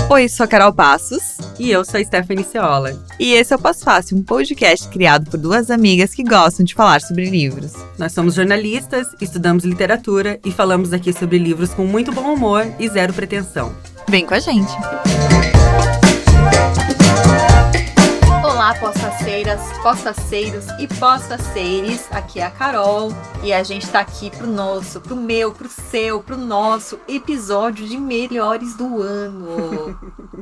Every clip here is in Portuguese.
Oi, sou a Carol Passos. E eu sou a Stephanie Ceola. E esse é o Pós Fácil, um podcast criado por duas amigas que gostam de falar sobre livros. Nós somos jornalistas, estudamos literatura e falamos aqui sobre livros com muito bom humor e zero pretensão. Vem com a gente! Olá, pós-faceiras, pós-faceiros e pós-faceires, aqui é a Carol e a gente tá aqui pro nosso episódio de melhores do ano.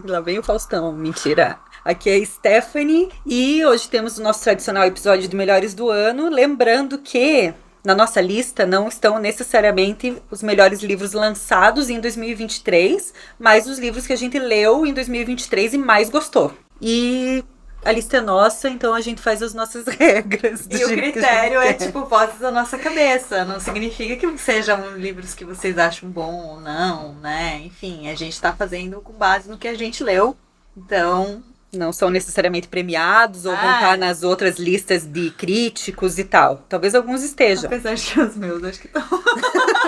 Lá vem o Faustão, mentira. Aqui é a Stephanie e hoje temos o nosso tradicional episódio de melhores do ano, lembrando que na nossa lista não estão necessariamente os melhores livros lançados em 2023, mas os livros que a gente leu em 2023 e mais gostou. E a lista é nossa, então a gente faz as nossas regras. E o critério é tipo vozes da nossa cabeça. Não significa que sejam livros que vocês acham bom ou não, né? Enfim, a gente tá fazendo com base no que a gente leu. Então, não são necessariamente premiados ou vão estar nas outras listas de críticos e tal. Talvez alguns estejam. Apesar de que os meus, acho que estão.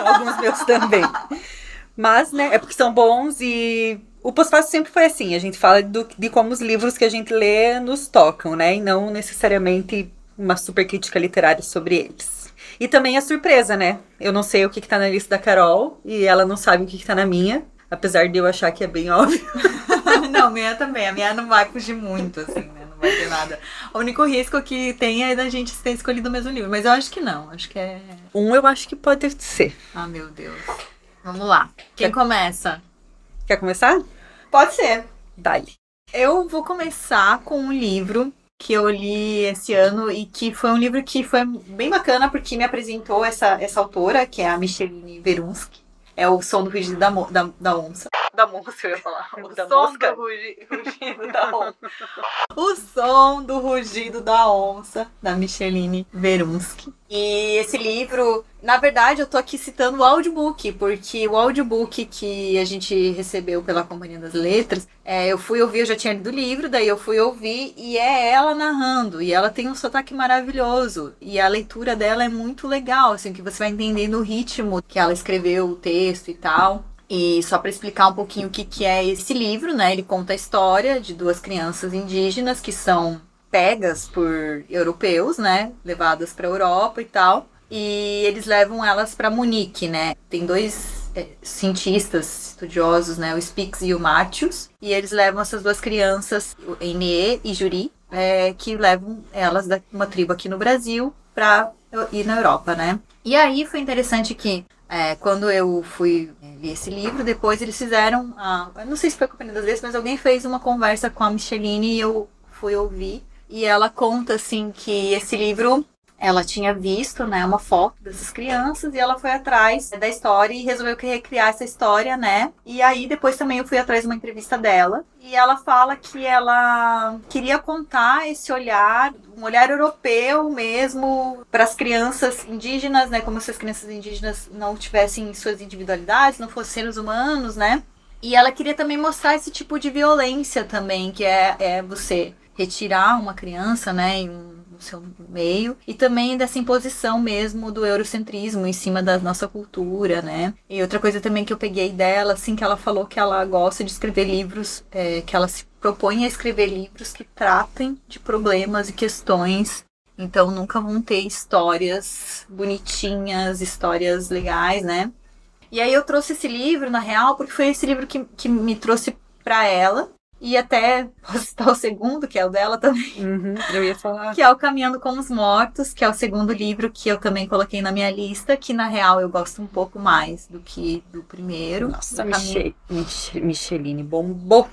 Alguns meus também. Mas, né, é porque são bons e o Pós-Fácil sempre foi assim. A gente fala de como os livros que a gente lê nos tocam, né? E não necessariamente uma super crítica literária sobre eles. E também a surpresa, né? Eu não sei o que tá na lista da Carol e ela não sabe o que tá na minha. Apesar de eu achar que é bem óbvio. Não, a minha também. A minha não vai fugir muito, assim, né? Não vai ter nada. O único risco que tem é da gente ter escolhido o mesmo livro. Mas eu acho que não. Acho que é... eu acho que pode ser. Ah, meu Deus. Vamos lá. Quem começa? Quer começar? Pode ser. Dá-lhe. Eu vou começar com um livro que eu li esse ano e que foi um livro que foi bem bacana porque me apresentou essa autora, que é a Micheline Verunsky. É O Som do Rugido da Onça. Da Monça, eu ia falar. O som do rugido da onça. O Som do Rugido da Onça, da Micheline Verunsky. E esse livro, na verdade, eu tô aqui citando o audiobook, porque o audiobook que a gente recebeu pela Companhia das Letras, eu fui ouvir, eu já tinha lido o livro, daí eu fui ouvir e é ela narrando, e ela tem um sotaque maravilhoso, e a leitura dela é muito legal, assim, que você vai entendendo o ritmo que ela escreveu, o texto e tal. E só para explicar um pouquinho o que é esse livro, né, ele conta a história de duas crianças indígenas que são pegas por europeus, né, levadas para a Europa e tal, e eles levam elas para Munique, né. Tem dois cientistas estudiosos, né, o Spix e o Matthews, e eles levam essas duas crianças, o Enê e Juri, que levam elas de uma tribo aqui no Brasil para ir na Europa, né. E aí foi interessante que quando eu fui li esse livro, depois eles fizeram, eu não sei se foi a Companhia das Letras, mas alguém fez uma conversa com a Micheline e eu fui ouvir. E ela conta, assim, que esse livro, ela tinha visto, né, uma foto dessas crianças e ela foi atrás da história e resolveu recriar essa história, né? E aí, depois também eu fui atrás de uma entrevista dela e ela fala que ela queria contar esse olhar, um olhar europeu mesmo, para as crianças indígenas, né? Como se as crianças indígenas não tivessem suas individualidades, não fossem seres humanos, né? E ela queria também mostrar esse tipo de violência também, que é você retirar uma criança, né, no seu meio, e também dessa imposição mesmo do eurocentrismo em cima da nossa cultura, né. E outra coisa também que eu peguei dela, assim, que ela falou que ela gosta de escrever livros, que ela se propõe a escrever livros que tratem de problemas e questões, então nunca vão ter histórias bonitinhas, histórias legais, né. E aí eu trouxe esse livro, na real, porque foi esse livro que me trouxe pra ela. E até posso citar o segundo, que é o dela também. Eu ia falar. Que é o Caminhando com os Mortos, que é o segundo livro que eu também coloquei na minha lista, que na real eu gosto um pouco mais do que do primeiro. Nossa, Micheline bombou.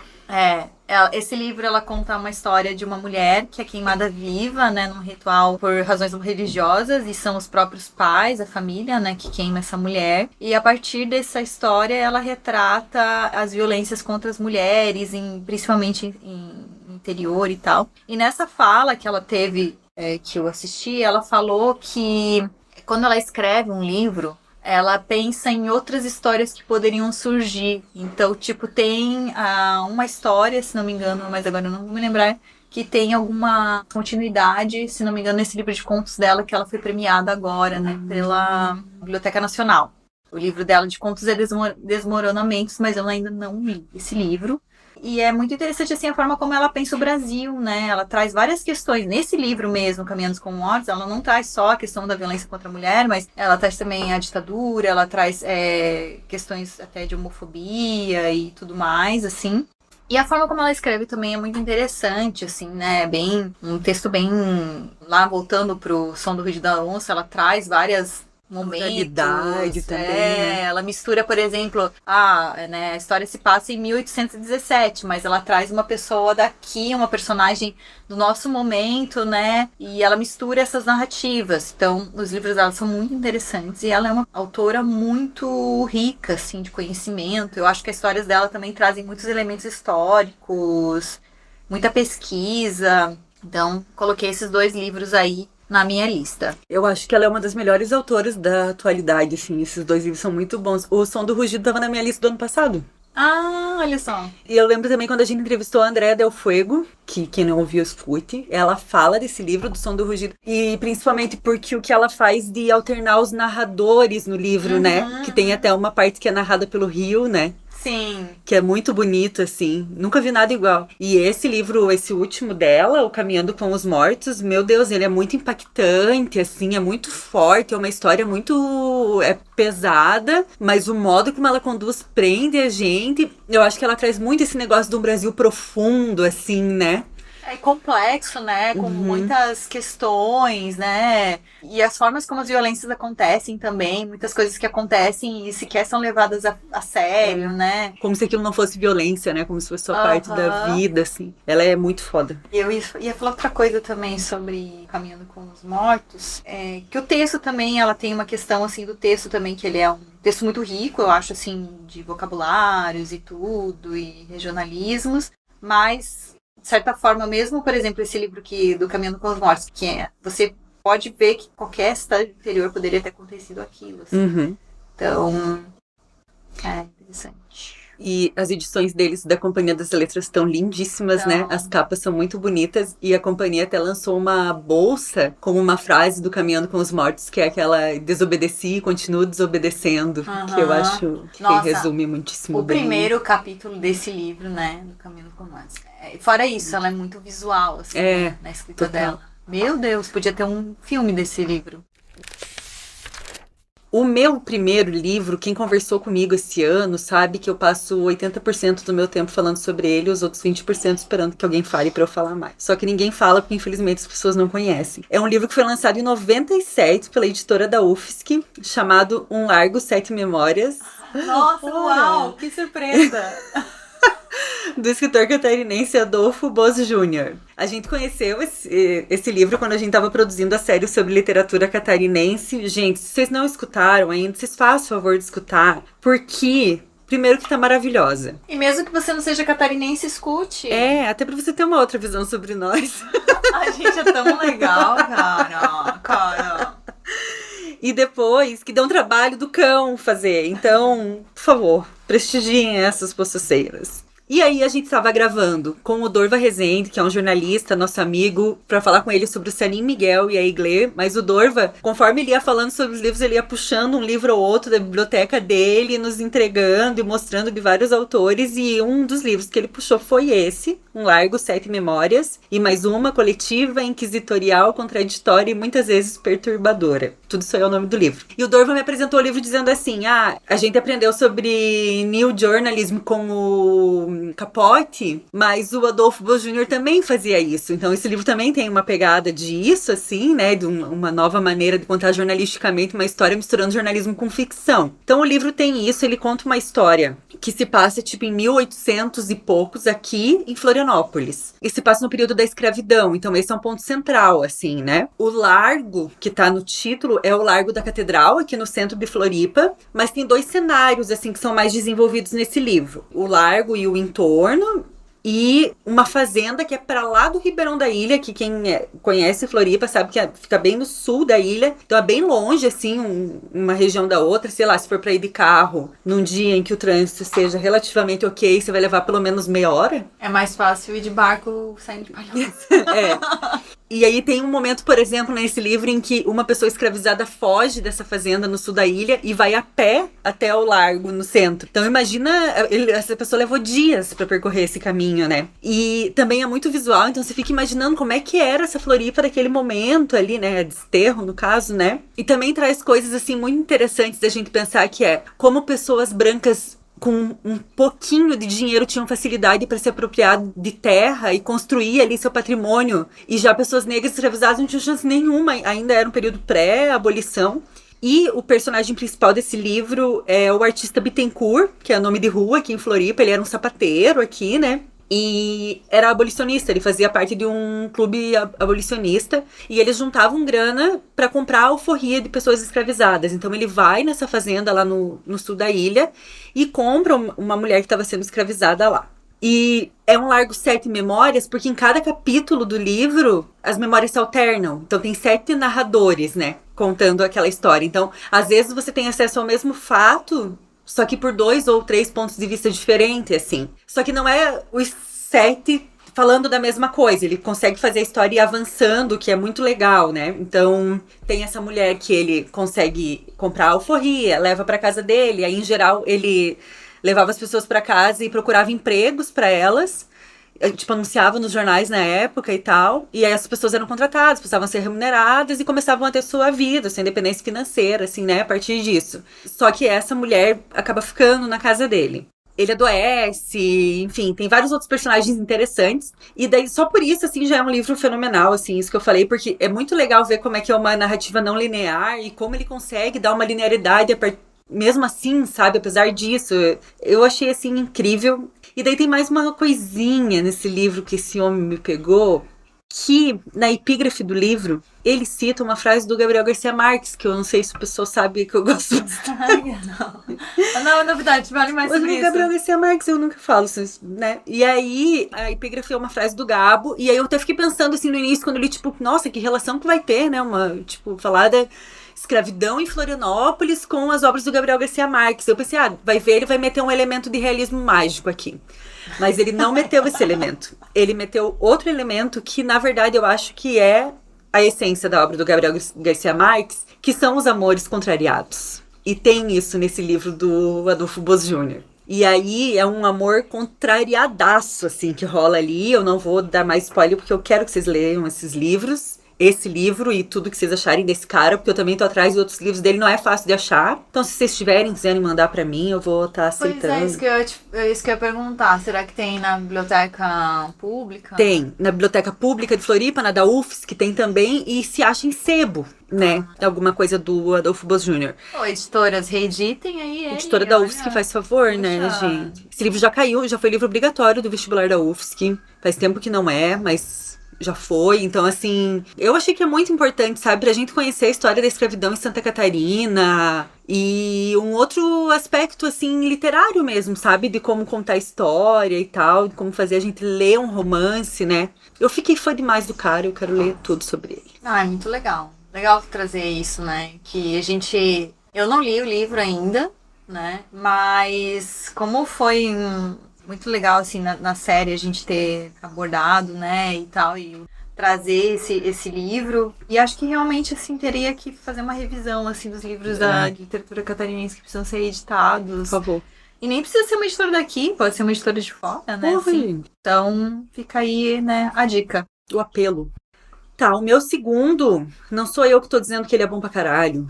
Esse livro, ela conta uma história de uma mulher que é queimada viva, né, num ritual por razões religiosas, e são os próprios pais, a família, né, que queima essa mulher. E a partir dessa história, ela retrata as violências contra as mulheres, principalmente em interior e tal. E nessa fala que ela teve, que eu assisti, ela falou que quando ela escreve um livro, ela pensa em outras histórias que poderiam surgir. Então, tipo, tem uma história, se não me engano, mas agora eu não vou me lembrar, que tem alguma continuidade, se não me engano, nesse livro de contos dela, que ela foi premiada agora, né, pela Biblioteca Nacional. O livro dela de contos é Desmoronamentos, mas eu ainda não li esse livro. E é muito interessante, assim, a forma como ela pensa o Brasil, né? Ela traz várias questões. Nesse livro mesmo, Caminhando com Mortos, ela não traz só a questão da violência contra a mulher, mas ela traz também a ditadura, ela traz questões até de homofobia e tudo mais, assim. E a forma como ela escreve também é muito interessante, assim, né? Um texto bem... Lá, voltando pro Som do Ruído da Onça, ela traz várias... momentos, também, né? Ela mistura, por exemplo, a história se passa em 1817, mas ela traz uma pessoa daqui, uma personagem do nosso momento, né? E ela mistura essas narrativas. Então, os livros dela são muito interessantes e ela é uma autora muito rica, assim, de conhecimento. Eu acho que as histórias dela também trazem muitos elementos históricos, muita pesquisa. Então, coloquei esses 2 livros aí na minha lista. Eu acho que ela é uma das melhores autoras da atualidade, assim. Esses 2 livros são muito bons. O Som do Rugido tava na minha lista do ano passado. Ah, olha só. E eu lembro também quando a gente entrevistou a Andrea Del Fuego, que quem não ouviu, escute. Ela fala desse livro, do Som do Rugido. E principalmente porque o que ela faz de alternar os narradores no livro, né? Que tem até uma parte que é narrada pelo Rio, né? Sim. Que é muito bonito, assim. Nunca vi nada igual. E esse livro, esse último dela, O Caminhando com os Mortos, meu Deus, ele é muito impactante, assim, é muito forte, é uma história muito pesada, mas o modo como ela conduz prende a gente. Eu acho que ela traz muito esse negócio de um Brasil profundo, assim, né? É complexo, né? Com muitas questões, né? E as formas como as violências acontecem também. Muitas coisas que acontecem e sequer são levadas a sério, né? Como se aquilo não fosse violência, né? Como se fosse só parte da vida, assim. Ela é muito foda. Eu ia falar outra coisa também sobre Caminhando com os Mortos. Que o texto também, ela tem uma questão, assim, do texto também, que ele é um texto muito rico, eu acho, assim, de vocabulários e tudo, e regionalismos. Mas... de certa forma, mesmo, por exemplo, esse livro do Caminhando com os Mortos, você pode ver que qualquer cidade do interior poderia ter acontecido aquilo. Assim. Então, é interessante. E as edições deles da Companhia das Letras estão lindíssimas, né? As capas são muito bonitas e a companhia até lançou uma bolsa com uma frase do Caminhando com os Mortos, que é aquela desobedeci e continuo desobedecendo, que eu acho que resume muitíssimo bem. O primeiro capítulo desse livro, né, do Caminhando com os Mortos. Fora isso, ela é muito visual, assim, né, na escrita dela. Meu Deus, podia ter um filme desse livro. O meu primeiro livro, quem conversou comigo esse ano, sabe que eu passo 80% do meu tempo falando sobre ele e os outros 20% esperando que alguém fale pra eu falar mais. Só que ninguém fala porque, infelizmente, as pessoas não conhecem. É um livro que foi lançado em 97 pela editora da UFSC, chamado Um Largo, 7 Memórias. Nossa, uau, que surpresa! Do escritor catarinense Adolfo Boz Jr. A gente conheceu esse livro quando a gente estava produzindo a série sobre literatura catarinense. Gente, se vocês não escutaram ainda, vocês façam o favor de escutar, porque... primeiro que tá maravilhosa. E mesmo que você não seja catarinense, escute. Até pra você ter uma outra visão sobre nós. A gente é tão legal, cara. E depois, que dá um trabalho do cão fazer. Então, por favor, prestigiem essas poçaceiras. E aí a gente estava gravando com o Dorva Rezende, que é um jornalista, nosso amigo, para falar com ele sobre o Salim Miguel e a Iglê. Mas o Dorva, conforme ele ia falando sobre os livros, ele ia puxando um livro ou outro da biblioteca dele, nos entregando e mostrando de vários autores. E um dos livros que ele puxou foi esse, Um Largo, 7 Memórias. E mais uma, coletiva, inquisitorial, contraditória e muitas vezes perturbadora. Tudo isso aí é o nome do livro. E o Dorva me apresentou o livro dizendo assim, a gente aprendeu sobre New Journalism com o Capote, mas o Adolfo Boz Jr. também fazia isso. Então esse livro também tem uma pegada disso, assim, né, de uma nova maneira de contar jornalisticamente uma história misturando jornalismo com ficção. Então o livro tem isso, ele conta uma história que se passa tipo em 1800 e poucos aqui em Florianópolis. E se passa no período da escravidão, então esse é um ponto central, assim, né. O largo que tá no título é o Largo da Catedral, aqui no centro de Floripa, mas tem 2 cenários, assim, que são mais desenvolvidos nesse livro. O largo e o entorno, e uma fazenda que é pra lá do Ribeirão da Ilha, que quem conhece Floripa sabe que fica bem no sul da ilha, então é bem longe, assim, uma região da outra, sei lá, se for pra ir de carro, num dia em que o trânsito seja relativamente ok, você vai levar pelo menos meia hora. É mais fácil ir de barco saindo de Palhoça. E aí tem um momento, por exemplo, nesse livro em que uma pessoa escravizada foge dessa fazenda no sul da ilha e vai a pé até o largo, no centro. Então imagina, essa pessoa levou dias pra percorrer esse caminho, né? E também é muito visual, então você fica imaginando como é que era essa Floripa daquele momento ali, né? Desterro, no caso, né? E também traz coisas, assim, muito interessantes da gente pensar, que é como pessoas brancas com um pouquinho de dinheiro tinham facilidade para se apropriar de terra e construir ali seu patrimônio. E já pessoas negras escravizadas não tinham chance nenhuma, ainda era um período pré-abolição. E o personagem principal desse livro é o artista Bittencourt, que é nome de rua aqui em Floripa. Ele era um sapateiro aqui, né? E era abolicionista, ele fazia parte de um clube abolicionista e eles juntavam grana para comprar alforria de pessoas escravizadas. Então ele vai nessa fazenda lá no sul da ilha e compra uma mulher que estava sendo escravizada lá. E é um largo 7 memórias, porque em cada capítulo do livro as memórias se alternam. Então tem 7 narradores, né, contando aquela história. Então às vezes você tem acesso ao mesmo fato, só que por 2 ou 3 pontos de vista diferentes, assim. Só que não é os 7 falando da mesma coisa. Ele consegue fazer a história ir avançando, que é muito legal, né? Então, tem essa mulher que ele consegue comprar alforria, leva pra casa dele. Aí, em geral, ele levava as pessoas pra casa e procurava empregos pra elas. Tipo, anunciava nos jornais na época e tal, e aí as pessoas eram contratadas, precisavam ser remuneradas e começavam a ter sua vida, sua independência financeira, assim, né, a partir disso. Só que essa mulher acaba ficando na casa dele. Ele adoece, enfim, tem vários outros personagens interessantes, e daí só por isso, assim, já é um livro fenomenal, assim, isso que eu falei, porque é muito legal ver como é que é uma narrativa não linear e como ele consegue dar uma linearidade mesmo assim, sabe, apesar disso, eu achei, assim, incrível. E daí tem mais uma coisinha nesse livro que esse homem me pegou, que na epígrafe do livro, ele cita uma frase do Gabriel Garcia Marques, que eu não sei se o pessoal sabe que eu gosto bastante. Não, é novidade, vale mais sobre isso. O Gabriel Garcia Marques eu nunca falo, né? E aí, a epígrafe é uma frase do Gabo, e aí eu até fiquei pensando, assim, no início, quando eu li, tipo, nossa, que relação que vai ter, né? Falar da escravidão em Florianópolis com as obras do Gabriel Garcia Marques. Eu pensei, vai ver, ele vai meter um elemento de realismo mágico aqui. Mas ele não meteu esse elemento. Ele meteu outro elemento que, na verdade, eu acho que é a essência da obra do Gabriel Garcia Marques, que são os amores contrariados. E tem isso nesse livro do Adolfo Boz Jr. E aí é um amor contrariadaço, assim, que rola ali. Eu não vou dar mais spoiler, porque eu quero que vocês leiam esses livros. Esse livro e tudo que vocês acharem desse cara, porque eu também tô atrás de outros livros dele, não é fácil de achar. Então, se vocês quiserem mandar pra mim, eu vou estar aceitando. Pois é, isso que eu ia perguntar. Será que tem na biblioteca pública? Tem, na biblioteca pública de Floripa, na da UFSC, que tem também, e se acha em sebo, né? Alguma coisa do Adolfo Boz Jr. Editoras, reeditem aí. Editora da UFSC, faz favor, né, gente? Esse livro já caiu, já foi livro obrigatório do vestibular da UFSC. Faz tempo que não é, mas já foi, então assim, eu achei que é muito importante, sabe, pra gente conhecer a história da escravidão em Santa Catarina e um outro aspecto, assim, literário mesmo, sabe, de como contar história e tal, de como fazer a gente ler um romance, né. Eu fiquei fã demais do cara, eu quero ler tudo sobre ele. É muito legal. Legal trazer isso, né, que eu não li o livro ainda, né, mas como foi muito legal, assim, na série a gente ter abordado, né, e tal, e trazer esse livro. E acho que realmente, assim, teria que fazer uma revisão, assim, dos livros da literatura catarinense que precisam ser editados. Por favor. E nem precisa ser uma editora daqui, pode ser uma editora de fora, né, assim. Então, fica aí, né, a dica. O apelo. Tá, o meu segundo, não sou eu que tô dizendo que ele é bom pra caralho.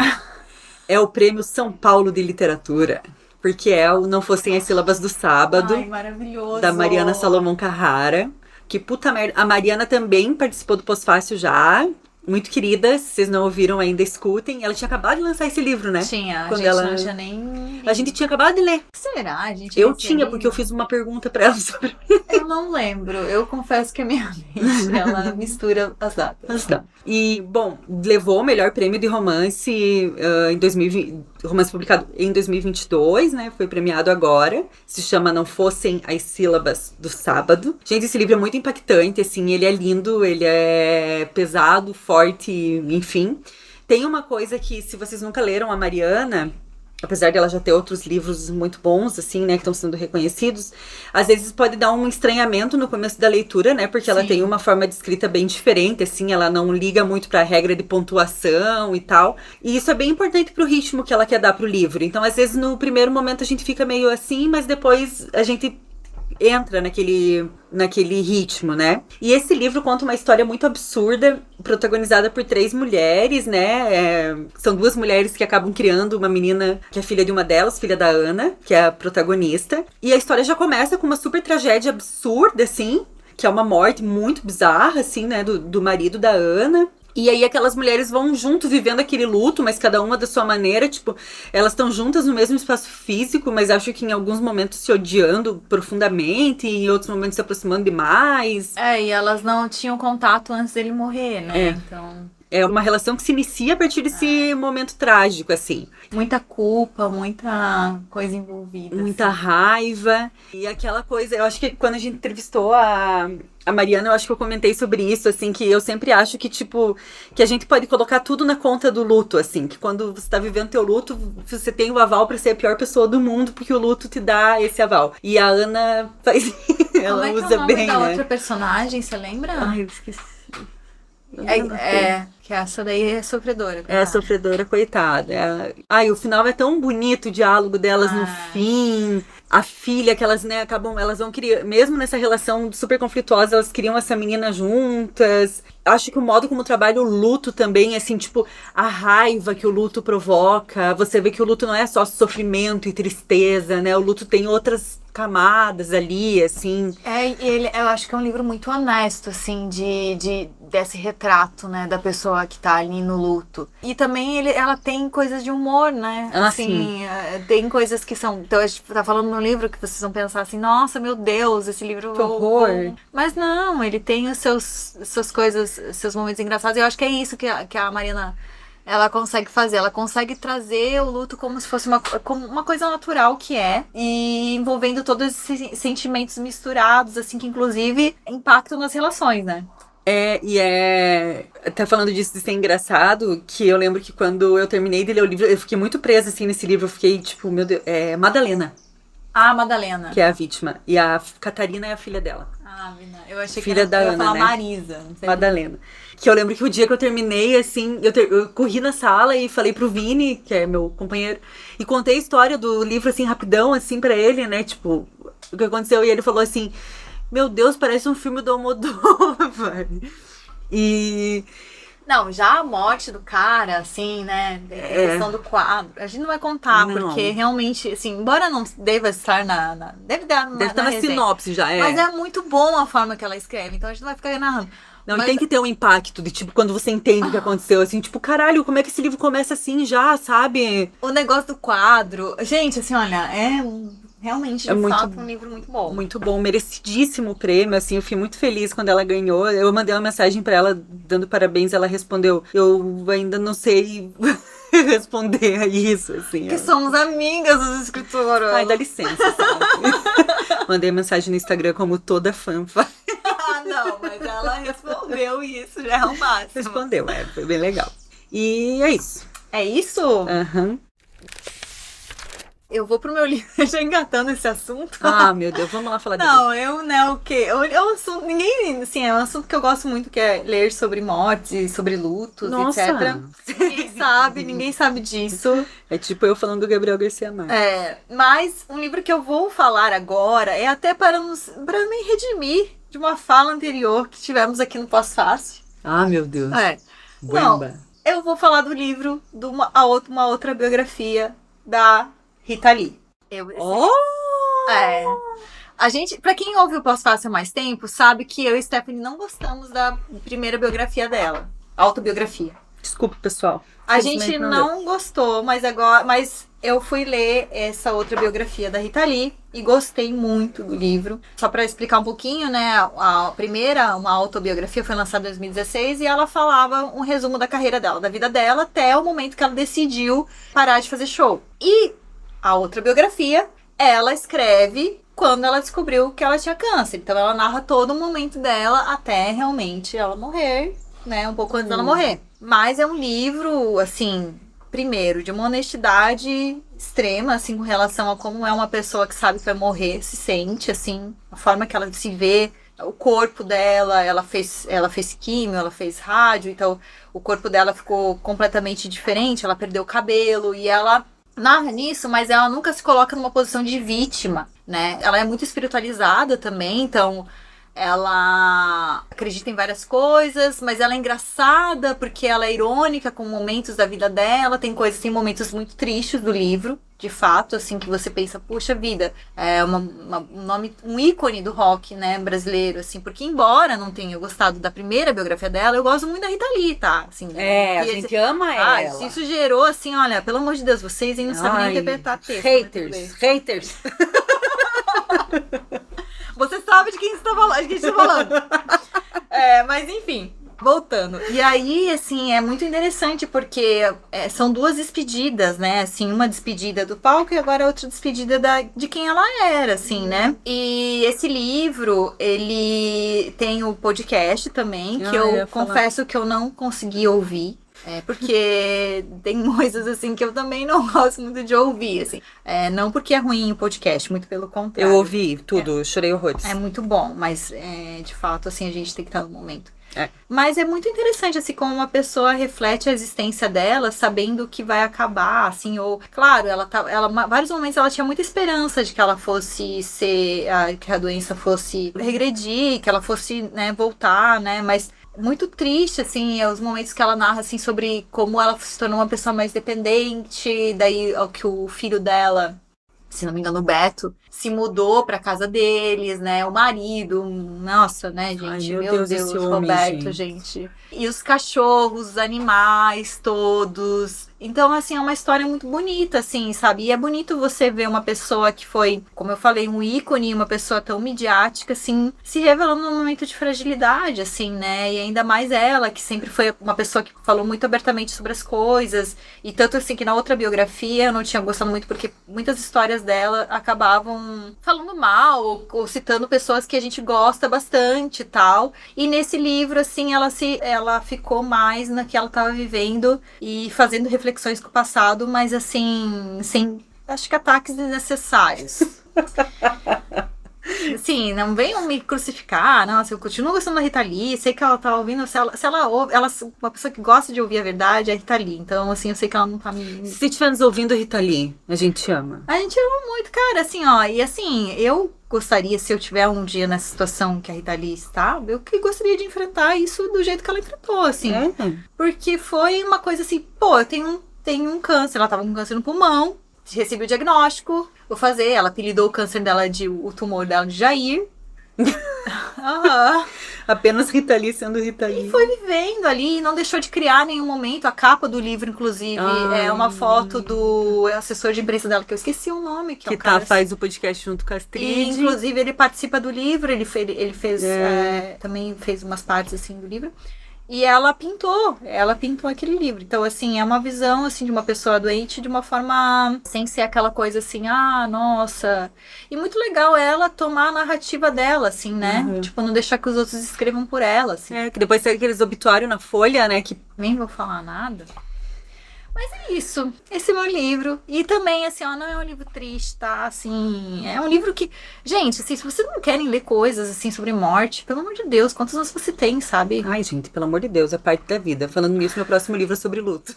É o Prêmio São Paulo de Literatura. Porque é o Não Fossem as Sílabas do Sábado. Ai, maravilhoso. Da Mariana Salomão Carrara. Que puta merda. A Mariana também participou do Pós-Fácil já. Muito querida. Se vocês não ouviram ainda, escutem. Ela tinha acabado de lançar esse livro, né? Tinha. Quando a gente ela... não tinha nem... A gente tinha acabado de ler. Será? A gente eu tinha, porque eu fiz uma pergunta pra ela sobre... Eu não lembro. Eu confesso que a minha mente, ela mistura as datas. E, bom, levou o melhor prêmio de romance em 2020. romance publicado em 2022, né? Foi premiado agora. Se chama Não Fossem as Sílabas do Sábado. Gente, esse livro é muito impactante, assim. Ele é lindo, ele é pesado, forte, enfim. Tem uma coisa que, se vocês nunca leram a Mariana, apesar dela já ter outros livros muito bons, assim, né, que estão sendo reconhecidos, às vezes pode dar um estranhamento no começo da leitura, né, porque ela tem uma forma de escrita bem diferente, assim, ela não liga muito pra regra de pontuação e tal, e isso é bem importante pro ritmo que ela quer dar pro livro. Então, às vezes, no primeiro momento a gente fica meio assim, mas depois a gente entra naquele ritmo, né? E esse livro conta uma história muito absurda, protagonizada por 3 mulheres, né? São 2 mulheres que acabam criando uma menina que é filha de uma delas, filha da Ana, que é a protagonista. E a história já começa com uma super tragédia absurda, assim, que é uma morte muito bizarra, assim, né? Do marido da Ana. E aí aquelas mulheres vão junto vivendo aquele luto, mas cada uma da sua maneira, tipo, elas estão juntas no mesmo espaço físico, mas acho que em alguns momentos se odiando profundamente, e em outros momentos se aproximando demais. E elas não tinham contato antes dele morrer, né? Então... É uma relação que se inicia a partir desse momento trágico, assim. Muita culpa, muita coisa envolvida. Muita raiva. E aquela coisa, eu acho que quando a gente entrevistou a Mariana, eu acho que eu comentei sobre isso, assim, que eu sempre acho que, tipo, que a gente pode colocar tudo na conta do luto, assim, que quando você tá vivendo teu luto, você tem o aval pra ser a pior pessoa do mundo, porque o luto te dá esse aval. E a Ana faz... ela usa bem, né? Como é que é o nome da outra personagem, você lembra? Ai, eu esqueci. Que essa daí é sofredora. Coitada. É sofredora, coitada. Ai, o final é tão bonito, o diálogo delas no fim. A filha que elas, né, elas vão criar, mesmo nessa relação super conflituosa, elas criam essa menina juntas. Acho que o modo como trabalha o luto também, assim, tipo, a raiva que o luto provoca. Você vê que o luto não é só sofrimento e tristeza, né? O luto tem outras camadas ali, assim. Eu acho que é um livro muito honesto, assim, desse retrato, né, da pessoa que tá ali no luto. E também ela tem coisas de humor, né? Assim, tem coisas que são... Então, a gente tá falando no livro que vocês vão pensar assim, nossa, meu Deus, esse livro... Que horror! Mas não, ele tem suas coisas, seus momentos engraçados. Eu acho que é isso que a Mariana... Ela consegue fazer, ela consegue trazer o luto como se fosse como uma coisa natural que é, e envolvendo todos esses sentimentos misturados, assim, que inclusive impactam nas relações, né? Tá falando disso de ser engraçado, que eu lembro que quando eu terminei de ler o livro, eu fiquei muito presa, assim, nesse livro, eu fiquei, tipo, meu Deus, Madalena. Madalena. Que é a vítima, e a Catarina é a filha dela. Eu achei filha que ela ia falar, né? Marisa. Não sei. Madalena. Que eu lembro que o dia que eu terminei, assim, eu corri na sala e falei pro Vini, que é meu companheiro, e contei a história do livro, assim, rapidão, assim, pra ele, né, tipo, o que aconteceu, e ele falou assim, meu Deus, parece um filme do Almodóvar. E... Não, já a morte do cara, assim, né, a questão do quadro, a gente não vai contar, porque realmente, assim, embora não deva estar deve estar na sinopse já, mas é muito bom a forma que ela escreve, então a gente não vai ficar narrando. Não, e tem que ter um impacto de, tipo, quando você entende o que aconteceu, assim, tipo, caralho, como é que esse livro começa assim já, sabe? O negócio do quadro, gente, assim, olha, realmente, de fato, um livro muito bom. Muito bom, merecidíssimo o prêmio, assim, eu fui muito feliz quando ela ganhou. Eu mandei uma mensagem pra ela dando parabéns, ela respondeu, eu ainda não sei responder a isso, assim. Porque somos amigas dos escritoras. Ai, dá licença, sabe? Mandei mensagem no Instagram como toda fã faz. Não, mas ela respondeu e isso já é o máximo. Respondeu, foi bem legal. E é isso. É isso? Aham. Eu vou pro meu livro, já engatando esse assunto. Meu Deus, vamos lá falar o quê? É um assunto, ninguém, assim, é um assunto que eu gosto muito, que é ler sobre mortes, sobre lutos, etc. Ninguém sabe disso. É tipo eu falando do Gabriel Garcia Marques. Mas um livro que eu vou falar agora é até para me redimir de uma fala anterior que tivemos aqui no Pós-Fácil. Meu Deus. Não, eu vou falar do livro de uma outra biografia da Rita Lee. A gente, pra quem ouve o Pós-Fácil há mais tempo, sabe que eu e Stephanie não gostamos da primeira biografia dela, autobiografia. Desculpa, pessoal. A Infelizmente gente deu. não gostou, mas eu fui ler essa outra biografia da Rita Lee e gostei muito do livro. Só para explicar um pouquinho, né? A primeira, uma autobiografia, foi lançada em 2016 e ela falava um resumo da carreira dela, da vida dela, até o momento que ela decidiu parar de fazer show. E a outra biografia, ela escreve quando ela descobriu que ela tinha câncer. Então ela narra todo o momento dela até realmente ela morrer, né? Um pouco antes dela morrer. Mas é um livro, assim, primeiro, de uma honestidade extrema, assim, com relação a como é uma pessoa que sabe que vai morrer, se sente, assim, a forma que ela se vê, o corpo dela, ela fez químio, ela fez rádio, então o corpo dela ficou completamente diferente, ela perdeu o cabelo e ela narra nisso, mas ela nunca se coloca numa posição de vítima, né? Ela é muito espiritualizada também, então ela acredita em várias coisas, mas ela é engraçada porque ela é irônica com momentos da vida dela, tem momentos muito tristes do livro, de fato, assim, que você pensa, puxa vida, é um ícone do rock, né, brasileiro, assim, porque embora não tenha gostado da primeira biografia dela, eu gosto muito da Rita Lee, tá? Assim, A gente ama ela. Isso gerou, assim, olha, pelo amor de Deus, vocês aí não sabem nem interpretar texto. Haters. Você sabe de quem a gente tá falando. Mas enfim, voltando. E aí, assim, é muito interessante porque são duas despedidas, né? Assim, uma despedida do palco e agora outra despedida de quem ela era, assim, né? E esse livro, ele tem o podcast também, que eu confesso que eu não consegui ouvir. Porque tem coisas assim que eu também não gosto muito de ouvir, assim. Não porque é ruim o podcast, muito pelo contrário. Eu ouvi tudo, chorei horrores. É muito bom, mas de fato, assim, a gente tem que estar no momento. Mas é muito interessante, assim, como uma pessoa reflete a existência dela, sabendo que vai acabar, assim, ou... Claro, vários momentos ela tinha muita esperança de que ela fosse que a doença fosse regredir, que ela fosse, né, voltar, né, mas... Muito triste, assim, os momentos que ela narra, assim, sobre como ela se tornou uma pessoa mais dependente, daí que o filho dela, se não me engano, o Beto, se mudou pra casa deles, né, o marido, nossa, né, gente, Ai, meu Deus, esse homem, Roberto, gente. E os cachorros, os animais, todos. Então, assim, é uma história muito bonita, assim, sabe? E é bonito você ver uma pessoa que foi, como eu falei, um ícone, uma pessoa tão midiática, assim, se revelando num momento de fragilidade, assim, né? E ainda mais ela, que sempre foi uma pessoa que falou muito abertamente sobre as coisas. E tanto, assim, que na outra biografia eu não tinha gostado muito, porque muitas histórias dela acabavam falando mal ou citando pessoas que a gente gosta bastante e tal. E nesse livro, assim, ela ficou mais na que ela estava vivendo e fazendo reflexões com o passado, mas assim, sem, acho que ataques desnecessários. Assim, não venham me crucificar, nossa, eu continuo gostando da Rita Lee, sei que ela tá ouvindo, se ela ouve, uma pessoa que gosta de ouvir a verdade é a Rita Lee, então assim, eu sei que ela não tá me... Se estiver nos ouvindo, Rita Lee, a gente ama. A gente ama muito, cara, assim, ó, e assim, eu gostaria, se eu tiver um dia nessa situação que a Rita Lee está, eu que gostaria de enfrentar isso do jeito que ela enfrentou, assim, porque foi uma coisa assim, pô, eu tenho um câncer, ela tava com câncer no pulmão, recebi o diagnóstico, vou fazer, ela apelidou o câncer dela o tumor dela de Jair. Apenas Rita Lee sendo Rita Lee. E foi vivendo ali, não deixou de criar em nenhum momento. A capa do livro, inclusive, é uma foto do assessor de imprensa dela, que eu esqueci o nome. Que faz o podcast junto com a Astrid. E, inclusive, ele participa do livro, ele fez também fez umas partes assim do livro. E ela pintou aquele livro. Então, assim, é uma visão, assim, de uma pessoa doente de uma forma, sem ser aquela coisa assim, nossa. E muito legal ela tomar a narrativa dela, assim, né? Tipo, não deixar que os outros escrevam por ela, assim. Que depois tem aqueles obituários na Folha, né? Que nem vou falar nada. Mas é isso. Esse é meu livro. E também, assim, não é um livro triste, tá? Assim, é um livro que... Gente, assim, se vocês não querem ler coisas, assim, sobre morte, pelo amor de Deus, quantos anos você tem, sabe? Ai, gente, pelo amor de Deus, é parte da vida. Falando nisso, meu próximo livro é sobre luto.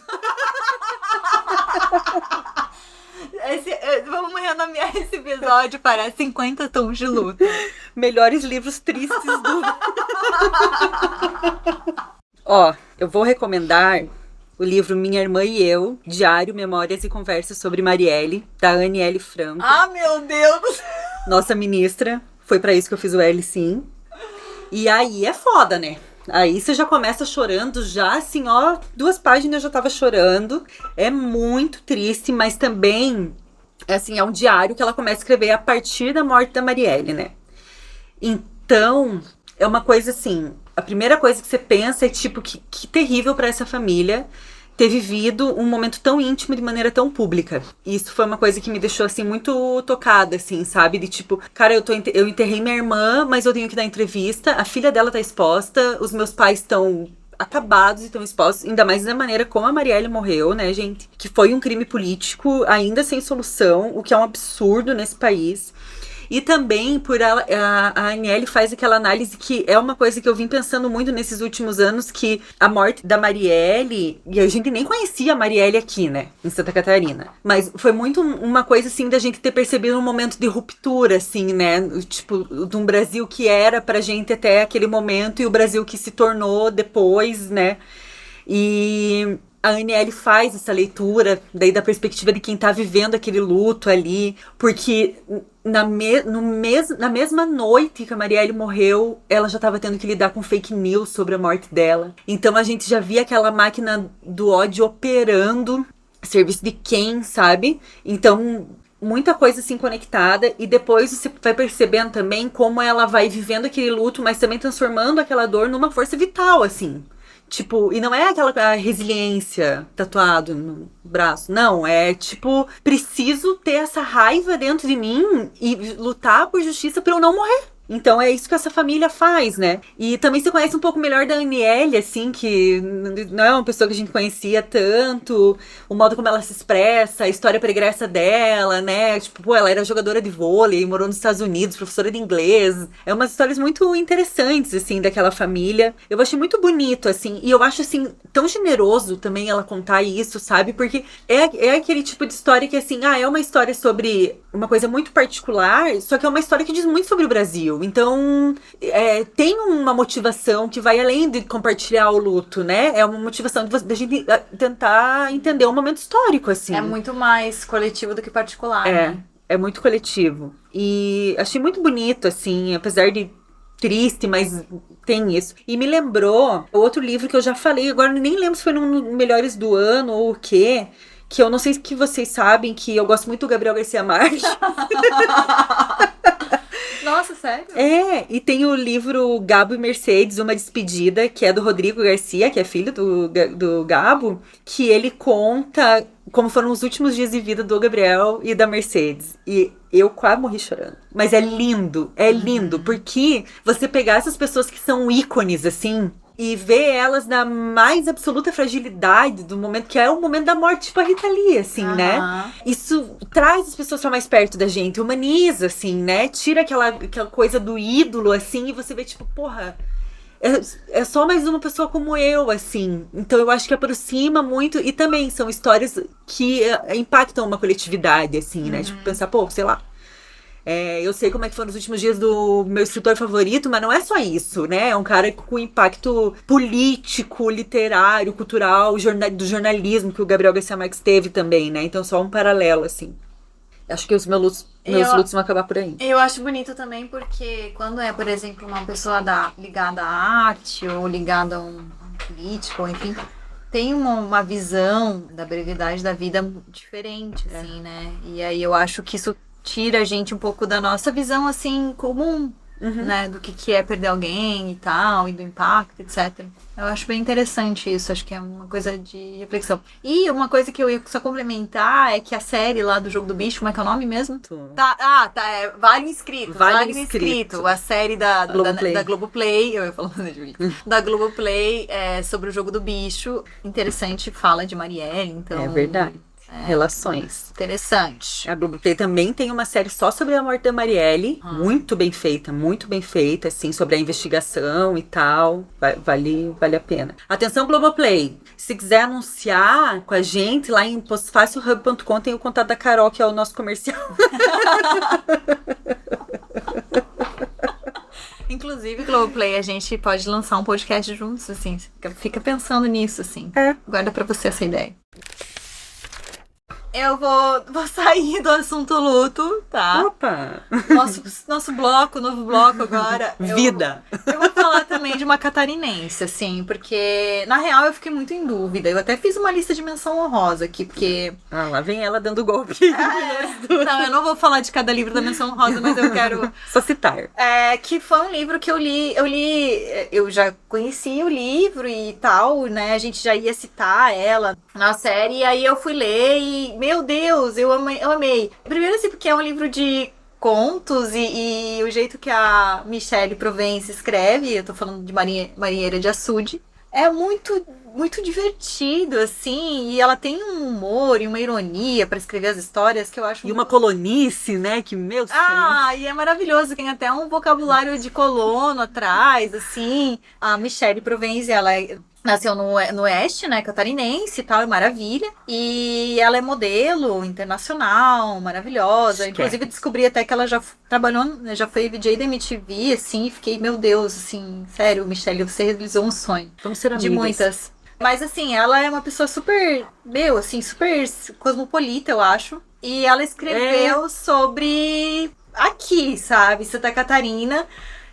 Vamos renomear esse episódio para 50 tons de luto. Melhores livros tristes do... eu vou recomendar o livro Minha Irmã e Eu, Diário, Memórias e Conversas sobre Marielle, da Aniele Franco. Meu Deus! Nossa ministra. Foi pra isso que eu fiz o L, sim. E aí é foda, né? Aí você já começa chorando, já assim, ó, 2 páginas eu já tava chorando. É muito triste, mas também, assim, é um diário que ela começa a escrever a partir da morte da Marielle, né? Então, é uma coisa assim, a primeira coisa que você pensa é tipo, que terrível pra essa família ter vivido um momento tão íntimo de maneira tão pública. E isso foi uma coisa que me deixou, assim, muito tocada, assim, sabe? De tipo, cara, eu enterrei minha irmã, mas eu tenho que dar entrevista, a filha dela tá exposta, os meus pais estão acabados e estão expostos, ainda mais da maneira como a Marielle morreu, né, gente? Que foi um crime político, ainda sem solução, o que é um absurdo nesse país. E também por a Aniele faz aquela análise que é uma coisa que eu vim pensando muito nesses últimos anos, que a morte da Marielle, e a gente nem conhecia a Marielle aqui, né, em Santa Catarina, mas foi muito uma coisa, assim, da gente ter percebido um momento de ruptura, assim, né, tipo, de um Brasil que era pra gente até aquele momento e o Brasil que se tornou depois, né, e a Aniele faz essa leitura daí da perspectiva de quem tá vivendo aquele luto ali, porque na mesma noite que a Marielle morreu, ela já tava tendo que lidar com fake news sobre a morte dela. Então a gente já via aquela máquina do ódio operando, serviço de quem, sabe? Então muita coisa assim conectada, e depois você vai percebendo também como ela vai vivendo aquele luto, mas também transformando aquela dor numa força vital, assim. Tipo, e não é aquela resiliência tatuado no braço. Não, é tipo, preciso ter essa raiva dentro de mim e lutar por justiça pra eu não morrer. Então é isso que essa família faz, né? E também você conhece um pouco melhor da Aniele, assim, que não é uma pessoa que a gente conhecia tanto, o modo como ela se expressa, a história pregressa dela, né? Tipo, pô, ela era jogadora de vôlei, morou nos Estados Unidos, professora de inglês. É umas histórias muito interessantes, assim, daquela família. Eu achei muito bonito, assim, e eu acho, assim, tão generoso também ela contar isso, sabe? Porque é aquele tipo de história que, assim, é uma história sobre uma coisa muito particular, só que é uma história que diz muito sobre o Brasil. Então, tem uma motivação que vai além de compartilhar o luto, né? É uma motivação da gente tentar entender um momento histórico, assim. É muito mais coletivo do que particular. Né? É muito coletivo. E achei muito bonito, assim, apesar de triste, mas tem isso. E me lembrou outro livro que eu já falei, agora nem lembro se foi no Melhores do Ano ou o quê, que eu não sei se vocês sabem, que eu gosto muito do Gabriel Garcia Marques. Nossa, sério? E tem o livro Gabo e Mercedes, Uma Despedida, que é do Rodrigo Garcia, que é filho do Gabo, que ele conta como foram os últimos dias de vida do Gabriel e da Mercedes. E eu quase morri chorando. Mas é lindo, porque você pegar essas pessoas que são ícones, assim, e ver elas na mais absoluta fragilidade do momento, que é o momento da morte, tipo a Rita Lee, assim, né? Isso traz as pessoas pra mais perto da gente, humaniza, assim, né? Tira aquela coisa do ídolo, assim, e você vê, tipo, porra, é só mais uma pessoa como eu, assim. Então eu acho que aproxima muito, e também são histórias que impactam uma coletividade, assim, né? Tipo, pensar, pô, sei lá, eu sei como é que foram os últimos dias do meu escritor favorito, mas não é só isso, né? É um cara com impacto político, literário, cultural, do jornalismo que o Gabriel Garcia Marques teve também, né? Então só um paralelo, assim. Acho que os meus lutos vão acabar por aí. Eu acho bonito também porque quando é, por exemplo, uma pessoa ligada à arte ou ligada a um político, ou enfim, tem uma visão da brevidade da vida diferente, assim, né? E aí eu acho que isso tira a gente um pouco da nossa visão, assim, comum, né? Do que é perder alguém e tal, e do impacto, etc. Eu acho bem interessante isso, acho que é uma coisa de reflexão. E uma coisa que eu ia só complementar é que a série lá do Jogo do Bicho, como é que é o nome mesmo? Vale Inscrito. Vale Inscrito. A série da Globoplay, eu ia falando de mim, da Globoplay, sobre o Jogo do Bicho. Interessante, fala de Marielle, então... É verdade. Relações. Interessante. A Globoplay também tem uma série só sobre a morte da Marielle, muito bem feita, assim, sobre a investigação e tal. Vale a pena. Atenção, Globoplay. Se quiser anunciar com a gente, lá em postfacilhub.com tem o contato da Carol, que é o nosso comercial. Inclusive, Globoplay, a gente pode lançar um podcast juntos, assim. Fica pensando nisso, assim. Guarda pra você essa ideia. eu vou sair do assunto luto, tá? Opa! Nosso bloco, novo bloco agora. Vida! Eu vou falar também de uma catarinense, assim, porque na real eu fiquei muito em dúvida. Eu até fiz uma lista de menção honrosa aqui, porque. Ah, lá vem ela dando golpe. Não, eu não vou falar de cada livro da menção honrosa, mas eu quero. Só citar. Que foi um livro que eu li, eu já conhecia o livro e tal, né? A gente já ia citar ela na série, e aí eu fui ler e, meu Deus, eu amei. Primeiro assim, porque é um livro de contos e o jeito que a Michelle Provence escreve, eu tô falando de Marinheira de Açude, é muito, muito divertido, assim, e ela tem um humor e uma ironia pra escrever as histórias que eu acho E uma colonice, né? Que, meu Deus. e é maravilhoso, tem até um vocabulário de colono atrás, assim. A Michelle Provence, ela nasceu no Oeste, né, catarinense e tal, é maravilha. E ela é modelo internacional, maravilhosa. Esquece. Inclusive, descobri até que ela já trabalhou, né, já foi VJ da MTV, assim, e fiquei, meu Deus, assim, sério, Michelle, você realizou um sonho. Vamos ser amigas. De muitas. Mas, assim, ela é uma pessoa super, super cosmopolita, eu acho. E ela escreveu sobre aqui, sabe? Santa Catarina.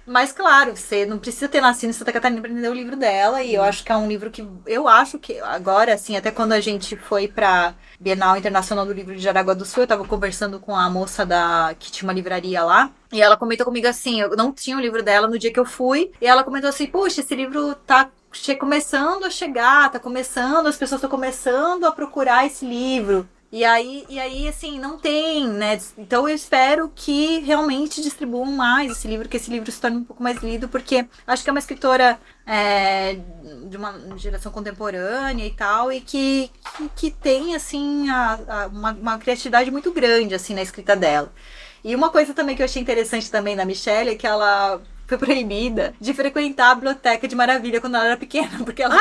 Mas, claro, você não precisa ter nascido em Santa Catarina para entender o livro dela. E eu acho que é um livro que... Eu acho que agora, assim, até quando a gente foi pra Bienal Internacional do Livro de Jaraguá do Sul, eu tava conversando com a moça que tinha uma livraria lá. E ela comentou comigo assim, eu não tinha o livro dela no dia que eu fui. E ela comentou assim, puxa, esse livro tá começando a chegar, as pessoas estão começando a procurar esse livro. E aí, assim, não tem, né? Então eu espero que realmente distribuam mais esse livro, que esse livro se torne um pouco mais lido, porque acho que é uma escritora de uma geração contemporânea e tal, e que tem, assim, uma criatividade muito grande, assim, na escrita dela. E uma coisa também que eu achei interessante também da Michelle é que ela foi proibida de frequentar a Biblioteca de Maravilha quando ela era pequena, porque ela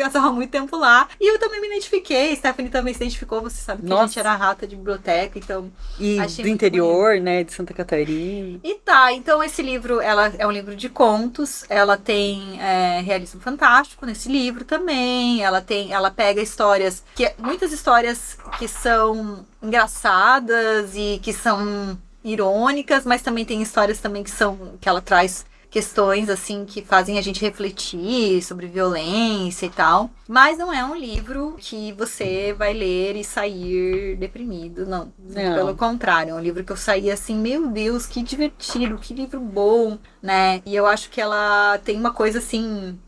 passava muito tempo lá. E eu também me identifiquei, Stephanie também se identificou, você sabe que a gente era rata de biblioteca, então... E achei do muito interior, bonito. né, de Santa Catarina. E tá, então esse livro, ela é um livro de contos, ela tem realismo fantástico nesse livro também, ela pega histórias, muitas histórias que são engraçadas e que são irônicas, mas também tem histórias também que ela traz questões assim que fazem a gente refletir sobre violência e tal. Mas não é um livro que você vai ler e sair deprimido, não. Pelo contrário, é um livro que eu saí assim, meu Deus, que divertido, que livro bom, né? E eu acho que ela tem uma coisa assim,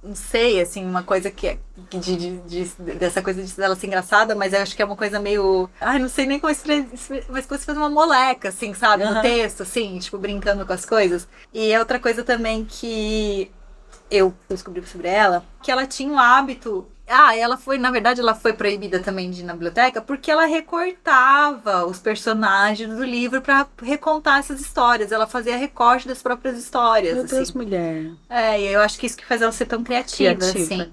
não sei, assim, uma coisa dessa coisa dela ser engraçada, mas eu acho que é uma coisa meio... Ai, não sei nem como escrever, mas como se fosse uma moleca, assim, sabe? No texto, assim, tipo, brincando com as coisas. E é outra coisa também que eu descobri sobre ela, que ela tinha um hábito... na verdade, ela foi proibida também de ir na biblioteca porque ela recortava os personagens do livro pra recontar essas histórias. Ela fazia recorte das próprias histórias. Meu Deus, assim. mulher. E eu acho que isso que faz ela ser tão criativa. Assim.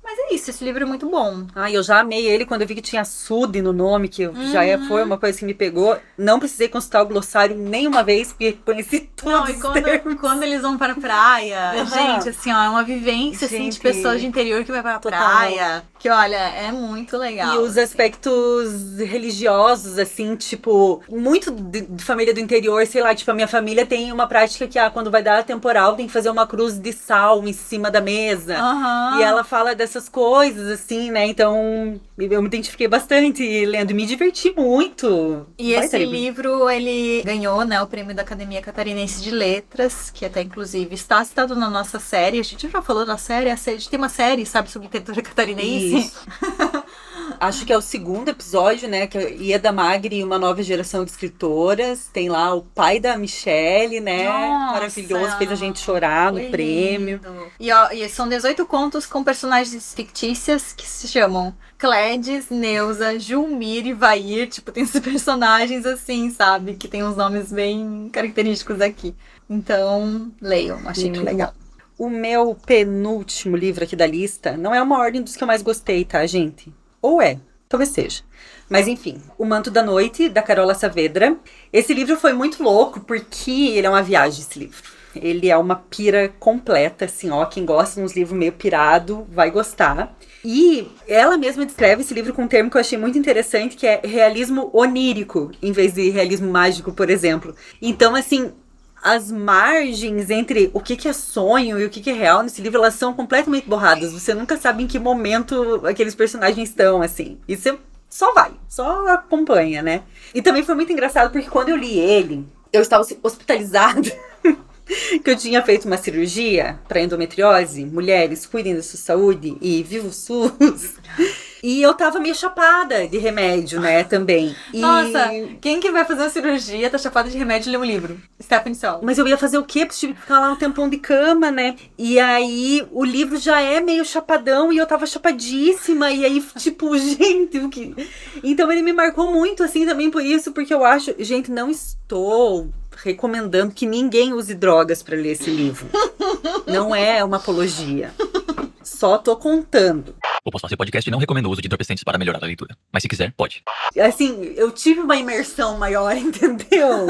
Mas é isso, esse livro é muito bom. Eu já amei ele quando eu vi que tinha Sude no nome, que já foi uma coisa que me pegou. Não precisei consultar o glossário nenhuma vez, porque conheci todos os termos. Quando eles vão pra praia, gente, assim, ó, é uma vivência assim, de pessoas de interior que vai pra praia. Que, olha, é muito legal. E os aspectos religiosos, assim, tipo, muito de família do interior, sei lá, tipo, a minha família tem uma prática que, quando vai dar temporal, tem que fazer uma cruz de sal em cima da mesa. E ela fala dessas coisas, assim, né? Então, eu me identifiquei bastante lendo e me diverti muito. E esse livro, ele ganhou, né, o prêmio da Academia Catarinense de Letras, que até, inclusive, está citado na nossa série. A gente já falou da série, a gente tem uma série, sabe, sobre literatura catarinense. Isso. Acho que é o segundo episódio, né? Que é Ieda Magri e uma nova geração de escritoras. Tem lá o pai da Michelle, né? Nossa, maravilhoso, fez a gente chorar no prêmio. E são 18 contos com personagens fictícias que se chamam Clédes, Neuza, Julmir e Vair. Tipo, tem esses personagens assim, sabe? Que tem uns nomes bem característicos aqui. Então, leiam, achei muito legal. O meu penúltimo livro aqui da lista não é uma ordem dos que eu mais gostei, tá, gente? Ou talvez seja. Mas enfim, O Manto da Noite, da Carola Saavedra. Esse livro foi muito louco, porque ele é uma viagem, esse livro. Ele é uma pira completa, assim, ó. Quem gosta de uns livros meio pirado vai gostar. E ela mesma descreve esse livro com um termo que eu achei muito interessante, que é realismo onírico, em vez de realismo mágico, por exemplo. Então, assim, as margens entre o que é sonho e o que é real nesse livro, elas são completamente borradas. Você nunca sabe em que momento aqueles personagens estão, assim. E você só vai, só acompanha, né? E também foi muito engraçado, porque quando eu li ele, eu estava hospitalizada, que eu tinha feito uma cirurgia para endometriose. Mulheres, cuidem da sua saúde e viva o SUS. E eu tava meio chapada de remédio, né, também. E... Nossa, quem que vai fazer uma cirurgia, tá chapada de remédio e lê um livro? Stephanie Sol. Mas eu ia fazer o quê? Porque tive que ficar lá um tempão de cama, né? E aí o livro já é meio chapadão e eu tava chapadíssima. E aí, tipo, gente, o que... Então ele me marcou muito, assim, também por isso. Porque eu acho... Gente, não estou recomendando que ninguém use drogas pra ler esse livro. Não é uma apologia. Só tô contando. O Postmortem Podcast não recomenda o uso de entorpecentes para melhorar a leitura. Mas se quiser, pode. Assim, eu tive uma imersão maior, entendeu?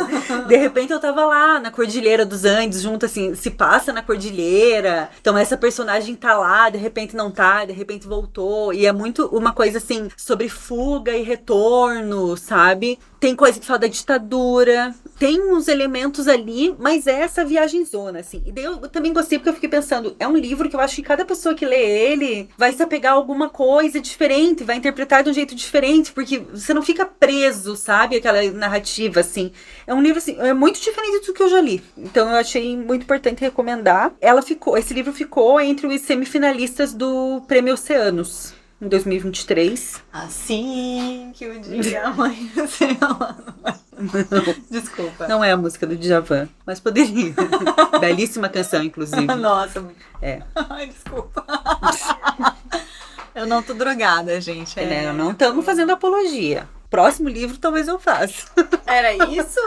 De repente eu tava lá na Cordilheira dos Andes, junto assim, se passa na Cordilheira. Então essa personagem tá lá, de repente não tá, de repente voltou. E é muito uma coisa assim, sobre fuga e retorno, sabe? Tem coisa que fala da ditadura. Tem uns elementos ali, mas é essa viagem zona, assim. E daí eu também gostei porque eu fiquei pensando, é um livro que eu acho que cada pessoa que lê ele vai se apegar a alguma coisa diferente, vai interpretar de um jeito diferente, porque você não fica preso, sabe? Aquela narrativa, assim. É um livro, assim, é muito diferente do que eu já li. Então eu achei muito importante recomendar. Esse livro ficou entre os semifinalistas do Prêmio Oceanos, em 2023. Assim que o dia amanheceu. Desculpa. Não é a música do Djavan, mas poderia. Belíssima canção, inclusive. Nossa. É. Ai, desculpa. Eu não tô drogada, gente. Não, não estamos fazendo apologia. Próximo livro talvez eu faça. Era isso?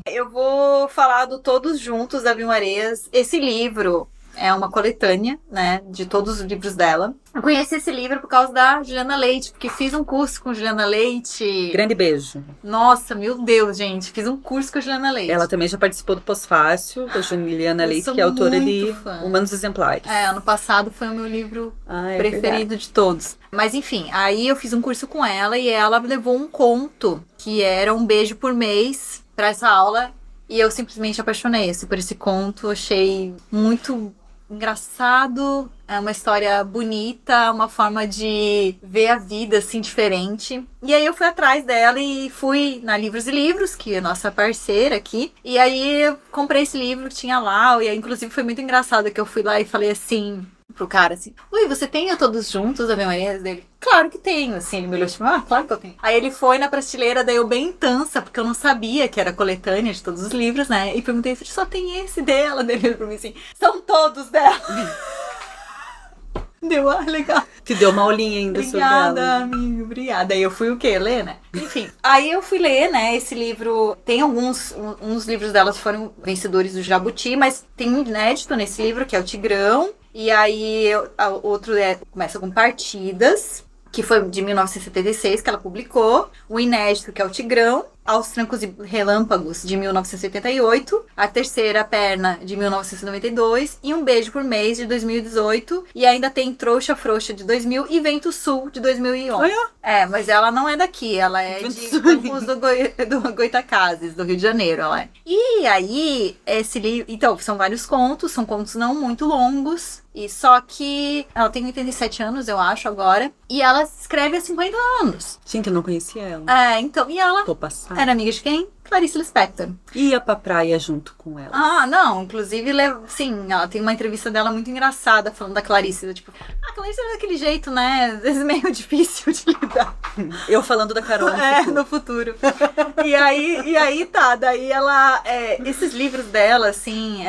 Eu vou falar do Todos Juntos, da Vilma Areias. Esse livro é uma coletânea, né, de todos os livros dela. Eu conheci esse livro por causa da Juliana Leite, porque fiz um curso com Juliana Leite. Grande beijo. Nossa, meu Deus, gente. Fiz um curso com a Juliana Leite. Ela também já participou do Pós-Fácil, da Juliana Leite, que é autora de Humanos Exemplares. Ano passado foi o meu livro preferido de todos. Mas enfim, aí eu fiz um curso com ela e ela levou um conto, que era um beijo por mês, pra essa aula. E eu simplesmente apaixonei por esse conto. Achei muito engraçado, é uma história bonita, uma forma de ver a vida assim diferente. E aí eu fui atrás dela e fui na Livros e Livros, que é a nossa parceira aqui. E aí eu comprei esse livro que tinha lá, e aí, inclusive foi muito engraçado que eu fui lá e falei assim pro cara assim: ui, você tem a Todos Juntos, a Maria dele? Claro que tenho, assim, ele me olhou tipo, claro que eu tenho. Aí ele foi na prateleira, daí eu bem tansa, porque eu não sabia que era coletânea de todos os livros, né? E perguntei, só tem esse dela? Daí ele olhou pra mim assim, são todos dela. Deu, legal. Te deu uma aulinha ainda sobre ela. Obrigada, amigo, obrigada. Aí eu fui o quê? Ler, né? Enfim, aí eu fui ler, né, esse livro. Tem uns livros delas foram vencedores do Jabuti, mas tem um inédito nesse livro, que é o Tigrão. E aí, outro começa com Partidas, que foi de 1976, que ela publicou. O inédito, que é o Tigrão. Aos Trancos e Relâmpagos, de 1988. A Terceira Perna, de 1992. E Um Beijo por Mês, de 2018. E ainda tem Trouxa Frouxa, de 2000. E Vento Sul, de 2011. Mas ela não é daqui. Ela é de Campos do Goitacazes, do Rio de Janeiro. Ela é. E aí, esse livro... Então, são vários contos. São contos não muito longos. E só que ela tem 87 anos, eu acho, agora. E ela escreve há 50 anos. Gente, eu não conhecia ela. Então, e ela... Tô passada. Era amiga de quem? Clarice Lispector. Ia pra praia junto com ela. Não, inclusive, sim, ela tem uma entrevista dela muito engraçada, falando da Clarice, tipo, a Clarice é daquele jeito, né, às vezes meio difícil de lidar. Eu falando da Carol no futuro. E aí tá, daí ela, esses livros dela, assim,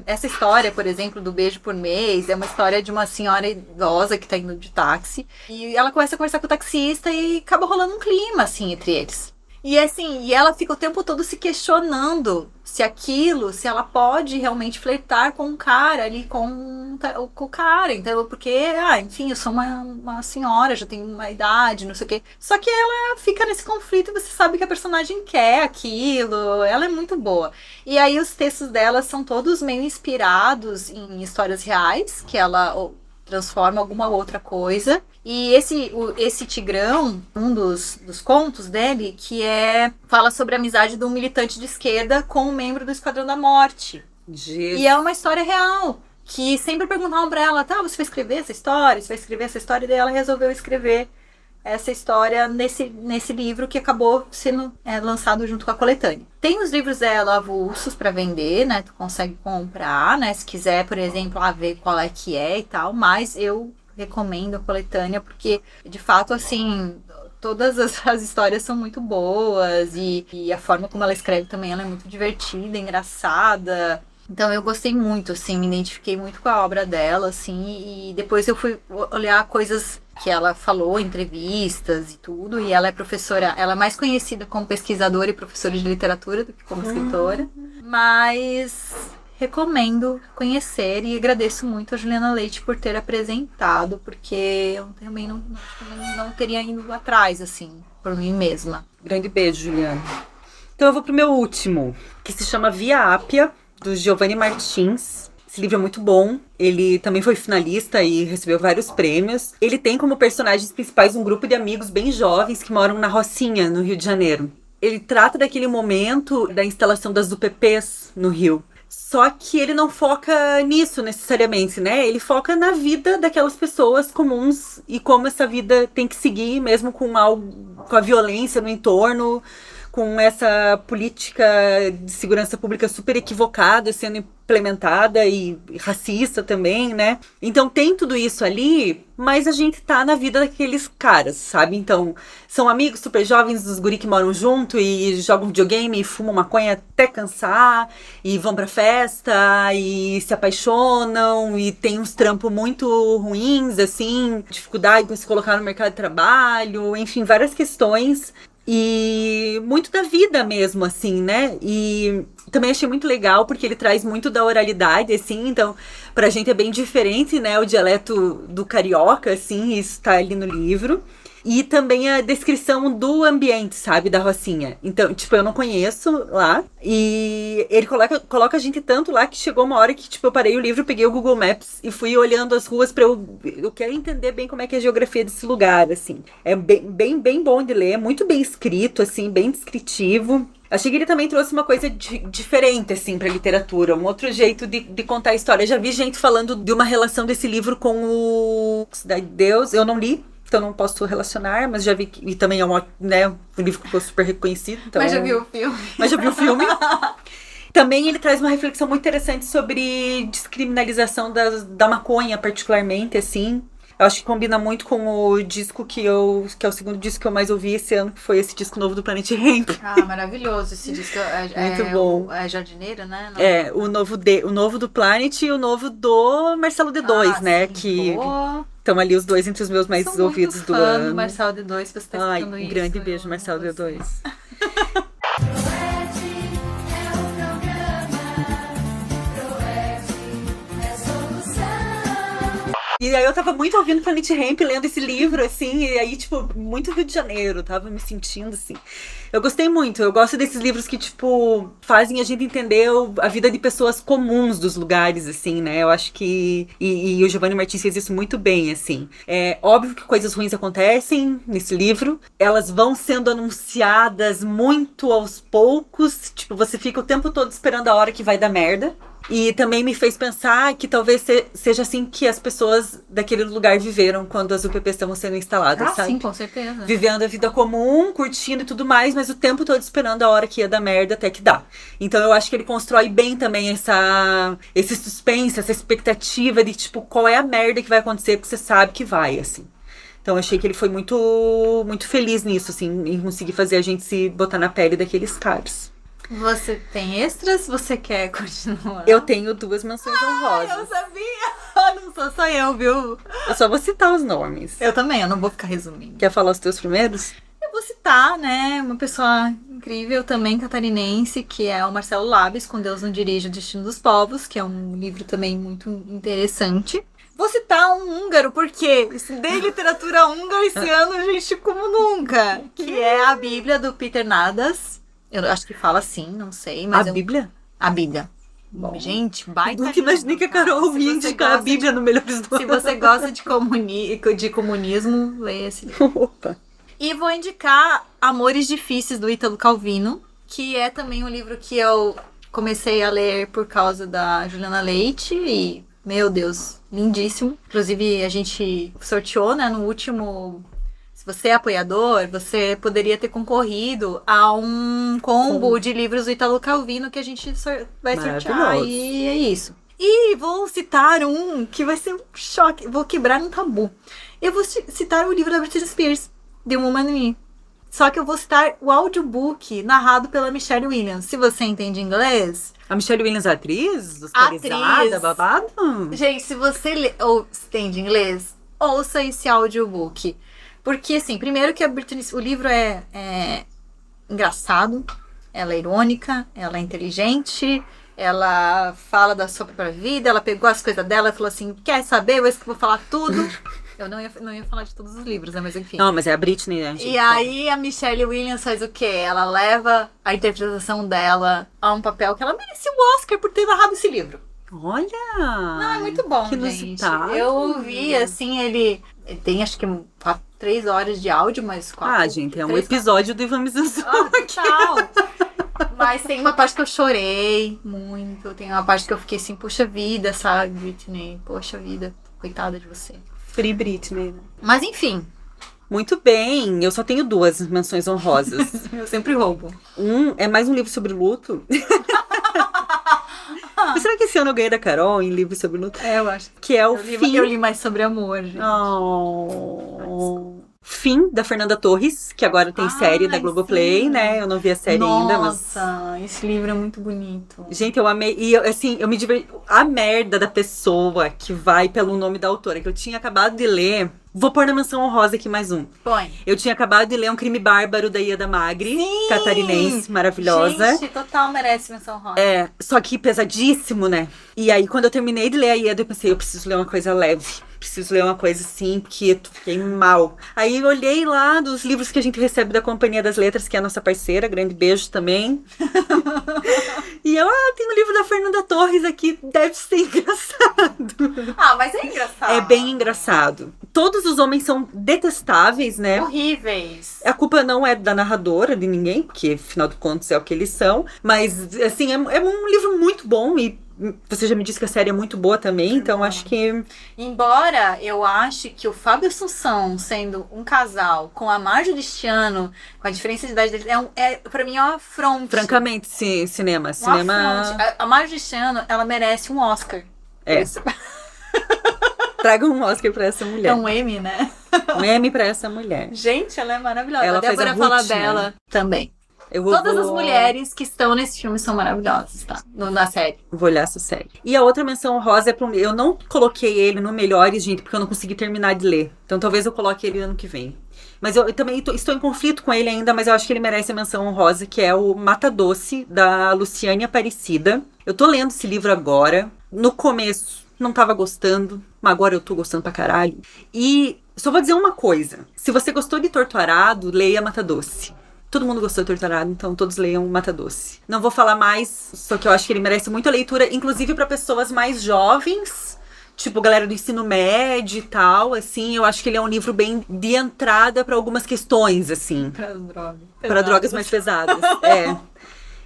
essa história, por exemplo, do Beijo por Mês, é uma história de uma senhora idosa que tá indo de táxi, e ela começa a conversar com o taxista e acaba rolando um clima, assim, entre eles. E assim, e ela fica o tempo todo se questionando se ela pode realmente flertar com o cara ali, com o cara, entendeu? Porque, enfim, eu sou uma senhora, já tenho uma idade, não sei o quê. Só que ela fica nesse conflito e você sabe que a personagem quer aquilo, ela é muito boa. E aí os textos dela são todos meio inspirados em histórias reais, que ela transforma alguma outra coisa. E esse Tigrão, um dos contos dele, fala sobre a amizade de um militante de esquerda com um membro do Esquadrão da Morte. Jesus. E é uma história real, que sempre perguntavam pra ela, você vai escrever essa história? Você vai escrever essa história? E daí ela resolveu escrever essa história nesse livro que acabou sendo lançado junto com a coletânea. Tem os livros dela avulsos para vender, né? Tu consegue comprar, né? Se quiser, por exemplo, ver qual é que é e tal. Mas eu recomendo a coletânea porque, de fato, assim, todas as histórias são muito boas e a forma como ela escreve também, ela é muito divertida, engraçada. Então eu gostei muito, assim, me identifiquei muito com a obra dela, assim, e depois eu fui olhar coisas que ela falou, entrevistas e tudo, e ela é professora, ela é mais conhecida como pesquisadora e professora de literatura do que como escritora, mas recomendo conhecer e agradeço muito a Juliana Leite por ter apresentado, porque eu também não teria ido atrás, assim, por mim mesma. Grande beijo, Juliana. Então eu vou pro meu último, que se chama Via Ápia, do Giovanni Martins. Esse livro é muito bom. Ele também foi finalista e recebeu vários prêmios. Ele tem como personagens principais um grupo de amigos bem jovens que moram na Rocinha, no Rio de Janeiro. Ele trata daquele momento da instalação das UPPs no Rio. Só que ele não foca nisso necessariamente, né? Ele foca na vida daquelas pessoas comuns e como essa vida tem que seguir, mesmo com a violência no entorno, com essa política de segurança pública super equivocada sendo implementada e racista também, né? Então tem tudo isso ali, mas a gente tá na vida daqueles caras, sabe? Então são amigos super jovens dos guri que moram junto e jogam videogame e fumam maconha até cansar e vão pra festa e se apaixonam e tem uns trampos muito ruins, assim, dificuldade para se colocar no mercado de trabalho, enfim, várias questões. E muito da vida mesmo, assim, né? E também achei muito legal porque ele traz muito da oralidade, assim, então pra gente é bem diferente, né? O dialeto do carioca, assim, isso tá ali no livro. E também a descrição do ambiente, sabe, da Rocinha. Então, tipo, eu não conheço lá. E ele coloca a gente tanto lá que chegou uma hora que, tipo, eu parei o livro, peguei o Google Maps e fui olhando as ruas pra eu quero entender bem como é que é a geografia desse lugar, assim. É bem bom de ler, muito bem escrito, assim, bem descritivo. Achei que ele também trouxe uma coisa diferente, assim, pra literatura. Um outro jeito de contar a história. Já vi gente falando de uma relação desse livro com o Cidade de Deus. Eu não li. Então não posso relacionar, mas já vi que... E também é um livro que ficou super reconhecido. Então, Mas já viu o filme. Mas já viu o filme. Também ele traz uma reflexão muito interessante sobre descriminalização da maconha, particularmente, assim. Eu acho que combina muito com o disco que é o segundo disco que eu mais ouvi esse ano, que foi esse disco novo do Planet Hemp. Ah, maravilhoso esse disco. Muito bom. É Jardineiro, né? Não. É, o novo do Planet e o novo do Marcelo D2, né? Sim, que boa. estão ali os dois entre os meus mais Sou ouvidos muito do fã ano. do Marcelo D2, se você tá Ai, escutando isso. grande beijo, Marcelo você. D2. E aí eu tava muito ouvindo Planet Hemp, lendo esse livro, assim, e aí, tipo, muito Rio de Janeiro, tava me sentindo, assim. Eu gostei muito, eu gosto desses livros que, tipo, fazem a gente entender a vida de pessoas comuns dos lugares, assim, né? Eu acho que... E o Giovanni Martins fez isso muito bem, assim. É óbvio que coisas ruins acontecem nesse livro, elas vão sendo anunciadas muito aos poucos, tipo, você fica o tempo todo esperando a hora que vai dar merda. E também me fez pensar que talvez seja assim que as pessoas daquele lugar viveram quando as UPPs estavam sendo instaladas, sabe? Sim, com certeza. Vivendo a vida comum, curtindo e tudo mais, mas o tempo todo esperando a hora que ia dar merda até que dá. Então eu acho que ele constrói bem também esse suspense, essa expectativa de, tipo, qual é a merda que vai acontecer, porque você sabe que vai, assim. Então eu achei que ele foi muito, muito feliz nisso, assim, em conseguir fazer a gente se botar na pele daqueles caras. Você tem extras? Você quer continuar? Eu tenho 2 menções honrosas. Eu sabia! Não sou só eu, viu? Eu só vou citar os nomes. Eu também, eu não vou ficar resumindo. Quer falar os teus primeiros? Eu vou vou citar, né, uma pessoa incrível também, catarinense, que é o Marcelo Labes, Com Deus Não Dirige o Destino dos Povos, que é um livro também muito interessante. Vou citar um húngaro, porque estudei literatura húngara esse ano, gente, como nunca. Que é a Bíblia, do Peter Nadas. Eu acho que fala assim, não sei. Mas Bíblia? A Bíblia. Bom, gente, baita Nunca imaginei que a Carol ia indicar a Bíblia no Melhores do Ano. Se você gosta de comunismo, leia esse livro. Opa. E vou indicar Amores Difíceis, do Ítalo Calvino, que é também um livro que eu comecei a ler por causa da Juliana Leite e, meu Deus, lindíssimo. Inclusive, a gente sorteou, né, no último... Se você é apoiador, você poderia ter concorrido a um combo de livros do Ítalo Calvino que a gente vai sortear. E é isso. E vou citar um que vai ser um choque. Vou quebrar um tabu. Eu vou citar o livro da Britney Spears, The Woman in Me. Só que eu vou citar o audiobook narrado pela Michelle Williams. Se você entende inglês... A Michelle Williams, atriz? Oscarizada, babado? Gente, se você entende inglês, ouça esse audiobook. Porque, assim, primeiro que o livro é engraçado, ela é irônica, ela é inteligente, ela fala da sua própria vida, ela pegou as coisas dela e falou assim, quer saber? Eu vou falar tudo. Eu não ia falar de todos os livros, né? Mas enfim. Não, mas é a Britney, né? E aí a Michelle Williams faz o quê? Ela leva a interpretação dela a um papel que ela merecia o Oscar por ter narrado esse livro. Olha! Não, é muito bom, que gente. inusitado. Eu ouvi, assim, ele tem acho que 3 horas de áudio, mas 4. Gente, é um episódio do Ivan Mizanzuki. Total! Mas tem uma parte que eu chorei muito. Tem uma parte que eu fiquei assim, poxa vida, sabe, Britney? Poxa vida, coitada de você. Free Britney. Mas enfim. Muito bem, eu só tenho 2 menções honrosas. Eu sempre roubo. É mais um livro sobre luto. Mas será que esse ano eu ganhei da Carol em livro sobre luto? Eu acho. Que é o Fim. Eu li mais sobre amor, gente. Fim, da Fernanda Torres, que agora tem série da Globoplay, sim. né? Eu não vi a série ainda, mas... Nossa, esse livro é muito bonito. Gente, eu amei. E, eu me diverti. A merda da pessoa que vai pelo nome da autora, que eu tinha acabado de ler... Vou pôr na menção honrosa aqui mais um. Põe. Eu tinha acabado de ler Um Crime Bárbaro, da Ieda Magri, catarinense, maravilhosa. Gente, total merece menção honrosa. Só que pesadíssimo, né? E aí, quando eu terminei de ler a Ieda, eu pensei, eu preciso ler uma coisa leve. Preciso ler uma coisa assim, porque eu fiquei mal. Aí eu olhei lá dos livros que a gente recebe da Companhia das Letras, que é a nossa parceira. Grande beijo também. E eu, tem um livro da Fernanda Torres aqui, deve ser engraçado. Mas é engraçado. É bem engraçado. Todos os homens são detestáveis, né? Horríveis. A culpa não é da narradora, de ninguém, porque afinal de contas é o que eles são. Mas, assim, é um livro muito bom e você já me disse que a série é muito boa também, então acho que... Embora eu ache que o Fábio Assunção, sendo um casal com a Marjo Cristiano, com a diferença de idade deles, pra mim é uma afronte. Francamente, cinema. A Marjo Cristiano, ela merece um Oscar. Traga um Oscar pra essa mulher. É um M, né? Um M pra essa mulher. Gente, ela é maravilhosa. Ela a Débora faz a Ruth, Falabella, né? também. Todas as mulheres que estão nesse filme são maravilhosas, tá? Na série. Vou olhar essa série. E a outra menção rosa é pro... Eu não coloquei ele no Melhores, gente, porque eu não consegui terminar de ler. Então talvez eu coloque ele ano que vem. Mas eu também estou em conflito com ele ainda, mas eu acho que ele merece a menção honrosa, que é o Mata Doce, da Luciane Aparecida. Eu tô lendo esse livro agora. No começo, não tava gostando, mas agora eu tô gostando pra caralho. E só vou dizer uma coisa. Se você gostou de Torturado, leia Mata Doce. Todo mundo gostou de Torturado, então todos leiam Mata Doce. Não vou falar mais, só que eu acho que ele merece muita leitura, inclusive para pessoas mais jovens, tipo galera do ensino médio e tal, assim. Eu acho que ele é um livro bem de entrada para algumas questões, assim. Para drogas. Para drogas mais pesadas,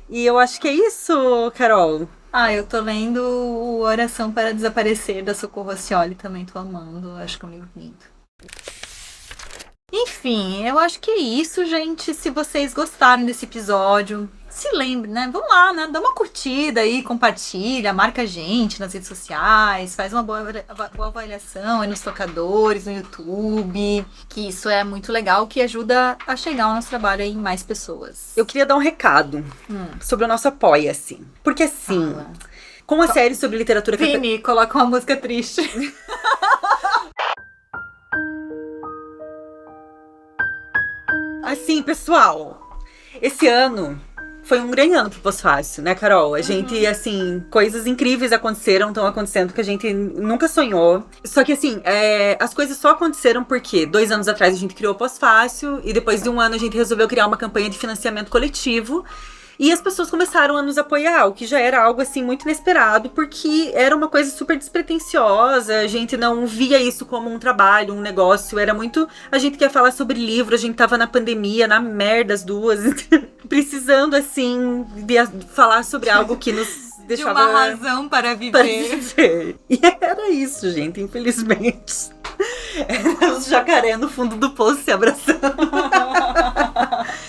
E eu acho que é isso, Carol. Eu tô lendo o Oração para Desaparecer, da Socorro Acioli, também tô amando. Acho que é um livro lindo. Enfim, eu acho que é isso, gente. Se vocês gostaram desse episódio, se lembre, né? Vão lá, né? Dá uma curtida aí, compartilha, marca a gente nas redes sociais, faz uma boa avaliação aí nos tocadores, no YouTube, que isso é muito legal, que ajuda a chegar o nosso trabalho aí em mais pessoas. Eu queria dar um recado sobre o nosso Apoia-se. Porque assim, com a série sobre literatura... Vini, coloca uma música triste. Assim, pessoal, esse ano foi um grande ano pro Pós-Fácil, né, Carol? A gente, assim, coisas incríveis estão acontecendo que a gente nunca sonhou. Só que, assim, as coisas só aconteceram porque 2 anos atrás a gente criou o Pós-Fácil e depois de 1 ano a gente resolveu criar uma campanha de financiamento coletivo. E as pessoas começaram a nos apoiar, o que já era algo, assim, muito inesperado, porque era uma coisa super despretensiosa, a gente não via isso como um trabalho, um negócio, era muito... A gente quer falar sobre livro, a gente tava na pandemia, na merda as duas, precisando, assim, de falar sobre algo que nos deixava... De uma razão para viver. Para viver. E era isso, gente, infelizmente. Era os jacaré no fundo do poço se abraçando.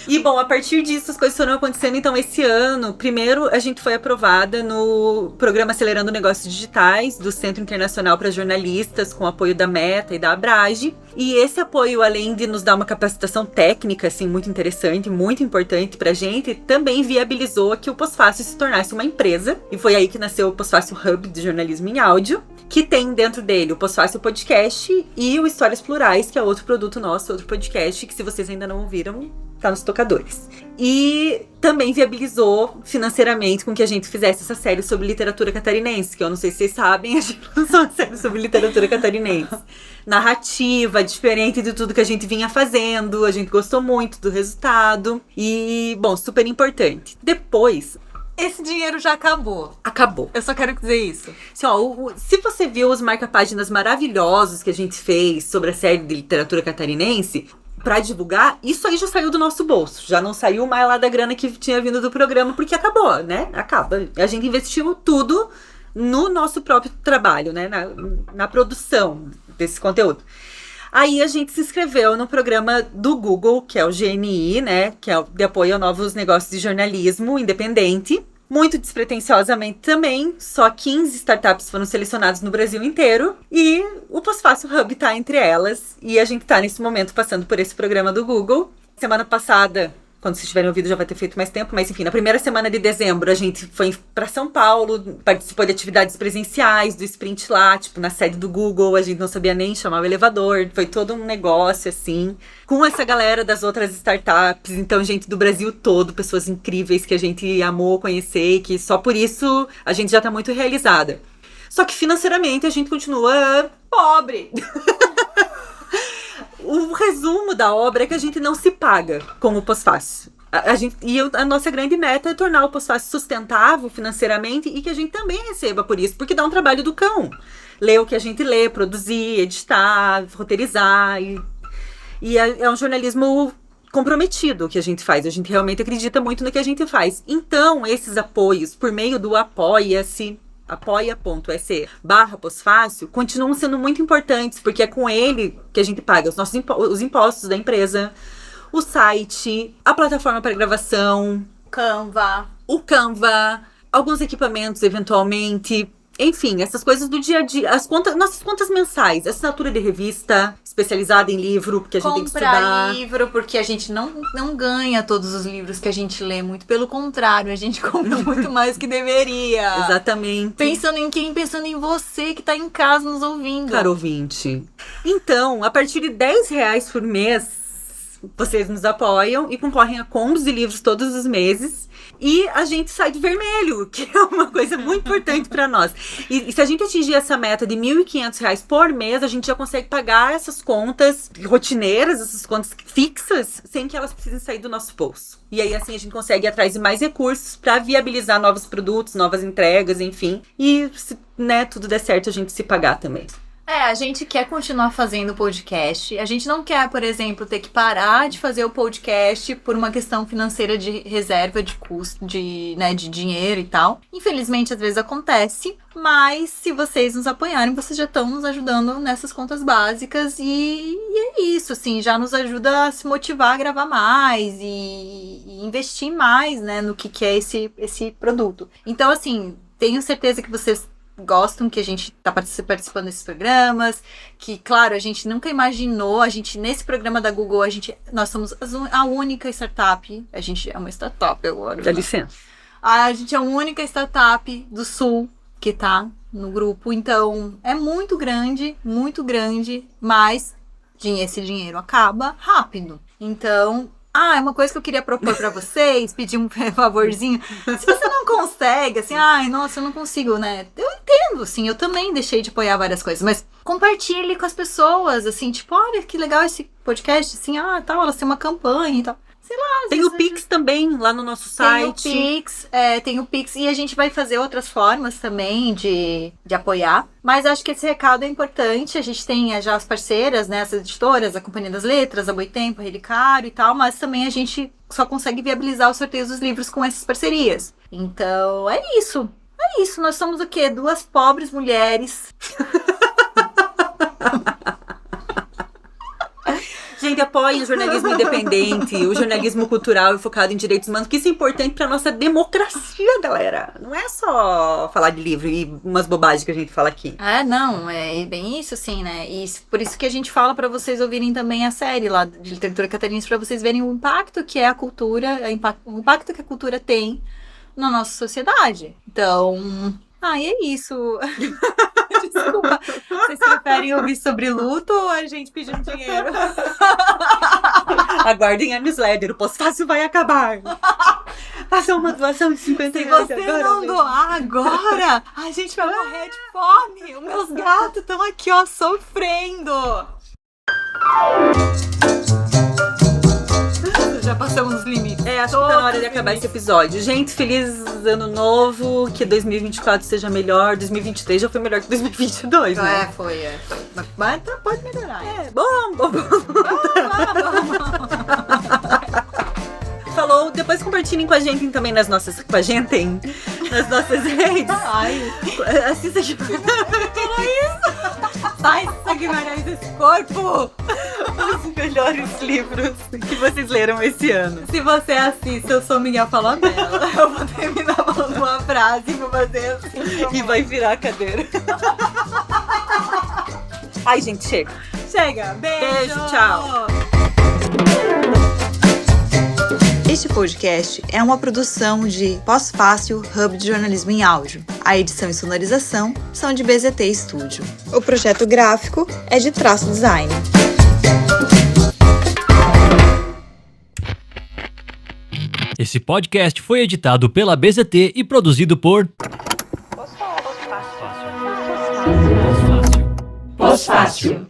E, bom, a partir disso as coisas foram acontecendo. Então, esse ano, primeiro, a gente foi aprovada no programa Acelerando Negócios Digitais do Centro Internacional para Jornalistas, com apoio da Meta e da Abrage. E esse apoio, além de nos dar uma capacitação técnica, assim, muito interessante, muito importante pra gente, também viabilizou que o Pós-Fácil se tornasse uma empresa. E foi aí que nasceu o Pós-Fácil Hub de jornalismo em áudio, que tem dentro dele o Pós-Fácil Podcast e o Histórias Plurais, que é outro produto nosso, outro podcast, que se vocês ainda não ouviram, tá nos tocadores. E também viabilizou financeiramente com que a gente fizesse essa série sobre literatura catarinense, que eu não sei se vocês sabem, a gente lançou uma série sobre literatura catarinense. Narrativa, diferente de tudo que a gente vinha fazendo, a gente gostou muito do resultado e, bom, super importante. Depois... Esse dinheiro já acabou. Acabou. Eu só quero dizer isso. Assim, ó, se você viu os marca-páginas maravilhosos que a gente fez sobre a série de literatura catarinense, pra divulgar, isso aí já saiu do nosso bolso. Já não saiu mais lá da grana que tinha vindo do programa, porque acabou, né? Acaba. A gente investiu tudo no nosso próprio trabalho, né? Na produção desse conteúdo. Aí a gente se inscreveu no programa do Google, que é o GNI, né? Que é de apoio a novos negócios de jornalismo independente. Muito despretensiosamente também, só 15 startups foram selecionadas no Brasil inteiro. E o Pós-Fácil Hub tá entre elas. E a gente tá nesse momento passando por esse programa do Google. Semana passada... Quando vocês tiverem ouvido já vai ter feito mais tempo, mas enfim, na primeira semana de dezembro a gente foi pra São Paulo, participou de atividades presenciais, do sprint lá, tipo, na sede do Google, a gente não sabia nem chamar o elevador, foi todo um negócio, assim, com essa galera das outras startups, então gente do Brasil todo, pessoas incríveis que a gente amou conhecer e que só por isso a gente já tá muito realizada. Só que financeiramente a gente continua pobre. O resumo da obra é que a gente não se paga com o Pós-Fácil. A nossa grande meta é tornar o Pós-Fácil sustentável financeiramente e que a gente também receba por isso, porque dá um trabalho do cão. Ler o que a gente lê, produzir, editar, roteirizar. E é um jornalismo comprometido que a gente faz. A gente realmente acredita muito no que a gente faz. Então, esses apoios, por meio do Apoia-se, apoia.se/Pós-Fácil, continuam sendo muito importantes, porque é com ele que a gente paga os nossos os impostos da empresa, o site, a plataforma para gravação, o Canva, alguns equipamentos eventualmente, enfim, essas coisas do dia a dia, nossas contas mensais, assinatura de revista especializada em livro, porque a gente tem que estudar. Comprar livro, porque a gente não ganha todos os livros que a gente lê, muito pelo contrário, a gente compra muito mais que deveria. Exatamente. Pensando em quem? Pensando em você que tá em casa nos ouvindo. Caro ouvinte. Então, a partir de R$10 por mês, vocês nos apoiam e concorrem a combos de livros todos os meses. E a gente sai do vermelho, que é uma coisa muito importante para nós. E se a gente atingir essa meta de R$1.500 por mês, a gente já consegue pagar essas contas rotineiras, essas contas fixas, sem que elas precisem sair do nosso bolso. E aí, assim, a gente consegue ir atrás de mais recursos para viabilizar novos produtos, novas entregas, enfim. E se, né, tudo der certo, a gente se pagar também. A gente quer continuar fazendo o podcast. A gente não quer, por exemplo, ter que parar de fazer o podcast por uma questão financeira de reserva, de custo, de dinheiro e tal. Infelizmente, às vezes acontece. Mas se vocês nos apoiarem, vocês já estão nos ajudando nessas contas básicas. E é isso, assim, já nos ajuda a se motivar a gravar mais e investir mais, né, no que é esse produto. Então, assim, tenho certeza que vocês gostam que a gente tá participando desses programas, que, claro, a gente nunca imaginou, nesse programa da Google, nós somos a única startup, a gente é uma startup agora. Dá licença. A gente é a única startup do Sul que tá no grupo, então é muito grande, mas esse dinheiro acaba rápido. Então, é uma coisa que eu queria propor pra vocês, pedir um favorzinho. Se você não consegue, assim, nossa, eu não consigo, né? Eu entendo, assim, eu também deixei de apoiar várias coisas, mas compartilhe com as pessoas, assim, tipo, olha que legal esse podcast, assim, tal, elas têm uma campanha e tal. Sei lá, Tem o Pix também lá no nosso site. Tem o Pix e a gente vai fazer outras formas também de apoiar. Mas acho que esse recado é importante. A gente tem já as parceiras, né? As editoras, a Companhia das Letras, a Boitempo, a Relicário e tal. Mas também a gente só consegue viabilizar os sorteios dos livros com essas parcerias. Então, é isso. É isso. Nós somos o quê? 2 pobres mulheres. Gente, apoiem o jornalismo independente, o jornalismo cultural e focado em direitos humanos, porque isso é importante pra nossa democracia, galera. Não é só falar de livro e umas bobagens que a gente fala aqui. Não, é bem isso, assim, né? E por isso que a gente fala pra vocês ouvirem também a série lá de literatura catarinense, pra vocês verem o impacto que é a cultura, o impacto que a cultura tem na nossa sociedade. Então, é isso. Desculpa, vocês preferem ouvir sobre luto ou a gente pedindo dinheiro? Aguardem a newsletter, o pós-fácil vai acabar. Faça uma doação de 50 reais. Se você não doar agora, a gente vai morrer de fome. Os meus gatos estão aqui, ó, sofrendo. Já passamos os limites. Acho que tá na hora de acabar esse episódio. Gente, feliz ano novo, que 2024 seja melhor. 2023 já foi melhor que 2022, né? Foi. Mas pode melhorar. Bom. Falou, depois compartilhem com a gente também nas nossas redes. Assista aqui. Sai Guimarães desse corpo! Os melhores livros que vocês leram esse ano. Se você assiste, eu sou Miguel Falabella. Eu vou terminar falando uma frase e vou fazer assim. E vai virar a cadeira. Ai, gente, chega. Chega, Beijo, tchau. Este podcast é uma produção de Pós-Fácil Hub de Jornalismo em Áudio. A edição e sonorização são de BZT Studio. O projeto gráfico é de Traço Design. Esse podcast foi editado pela BZT e produzido por Pós-Fácil.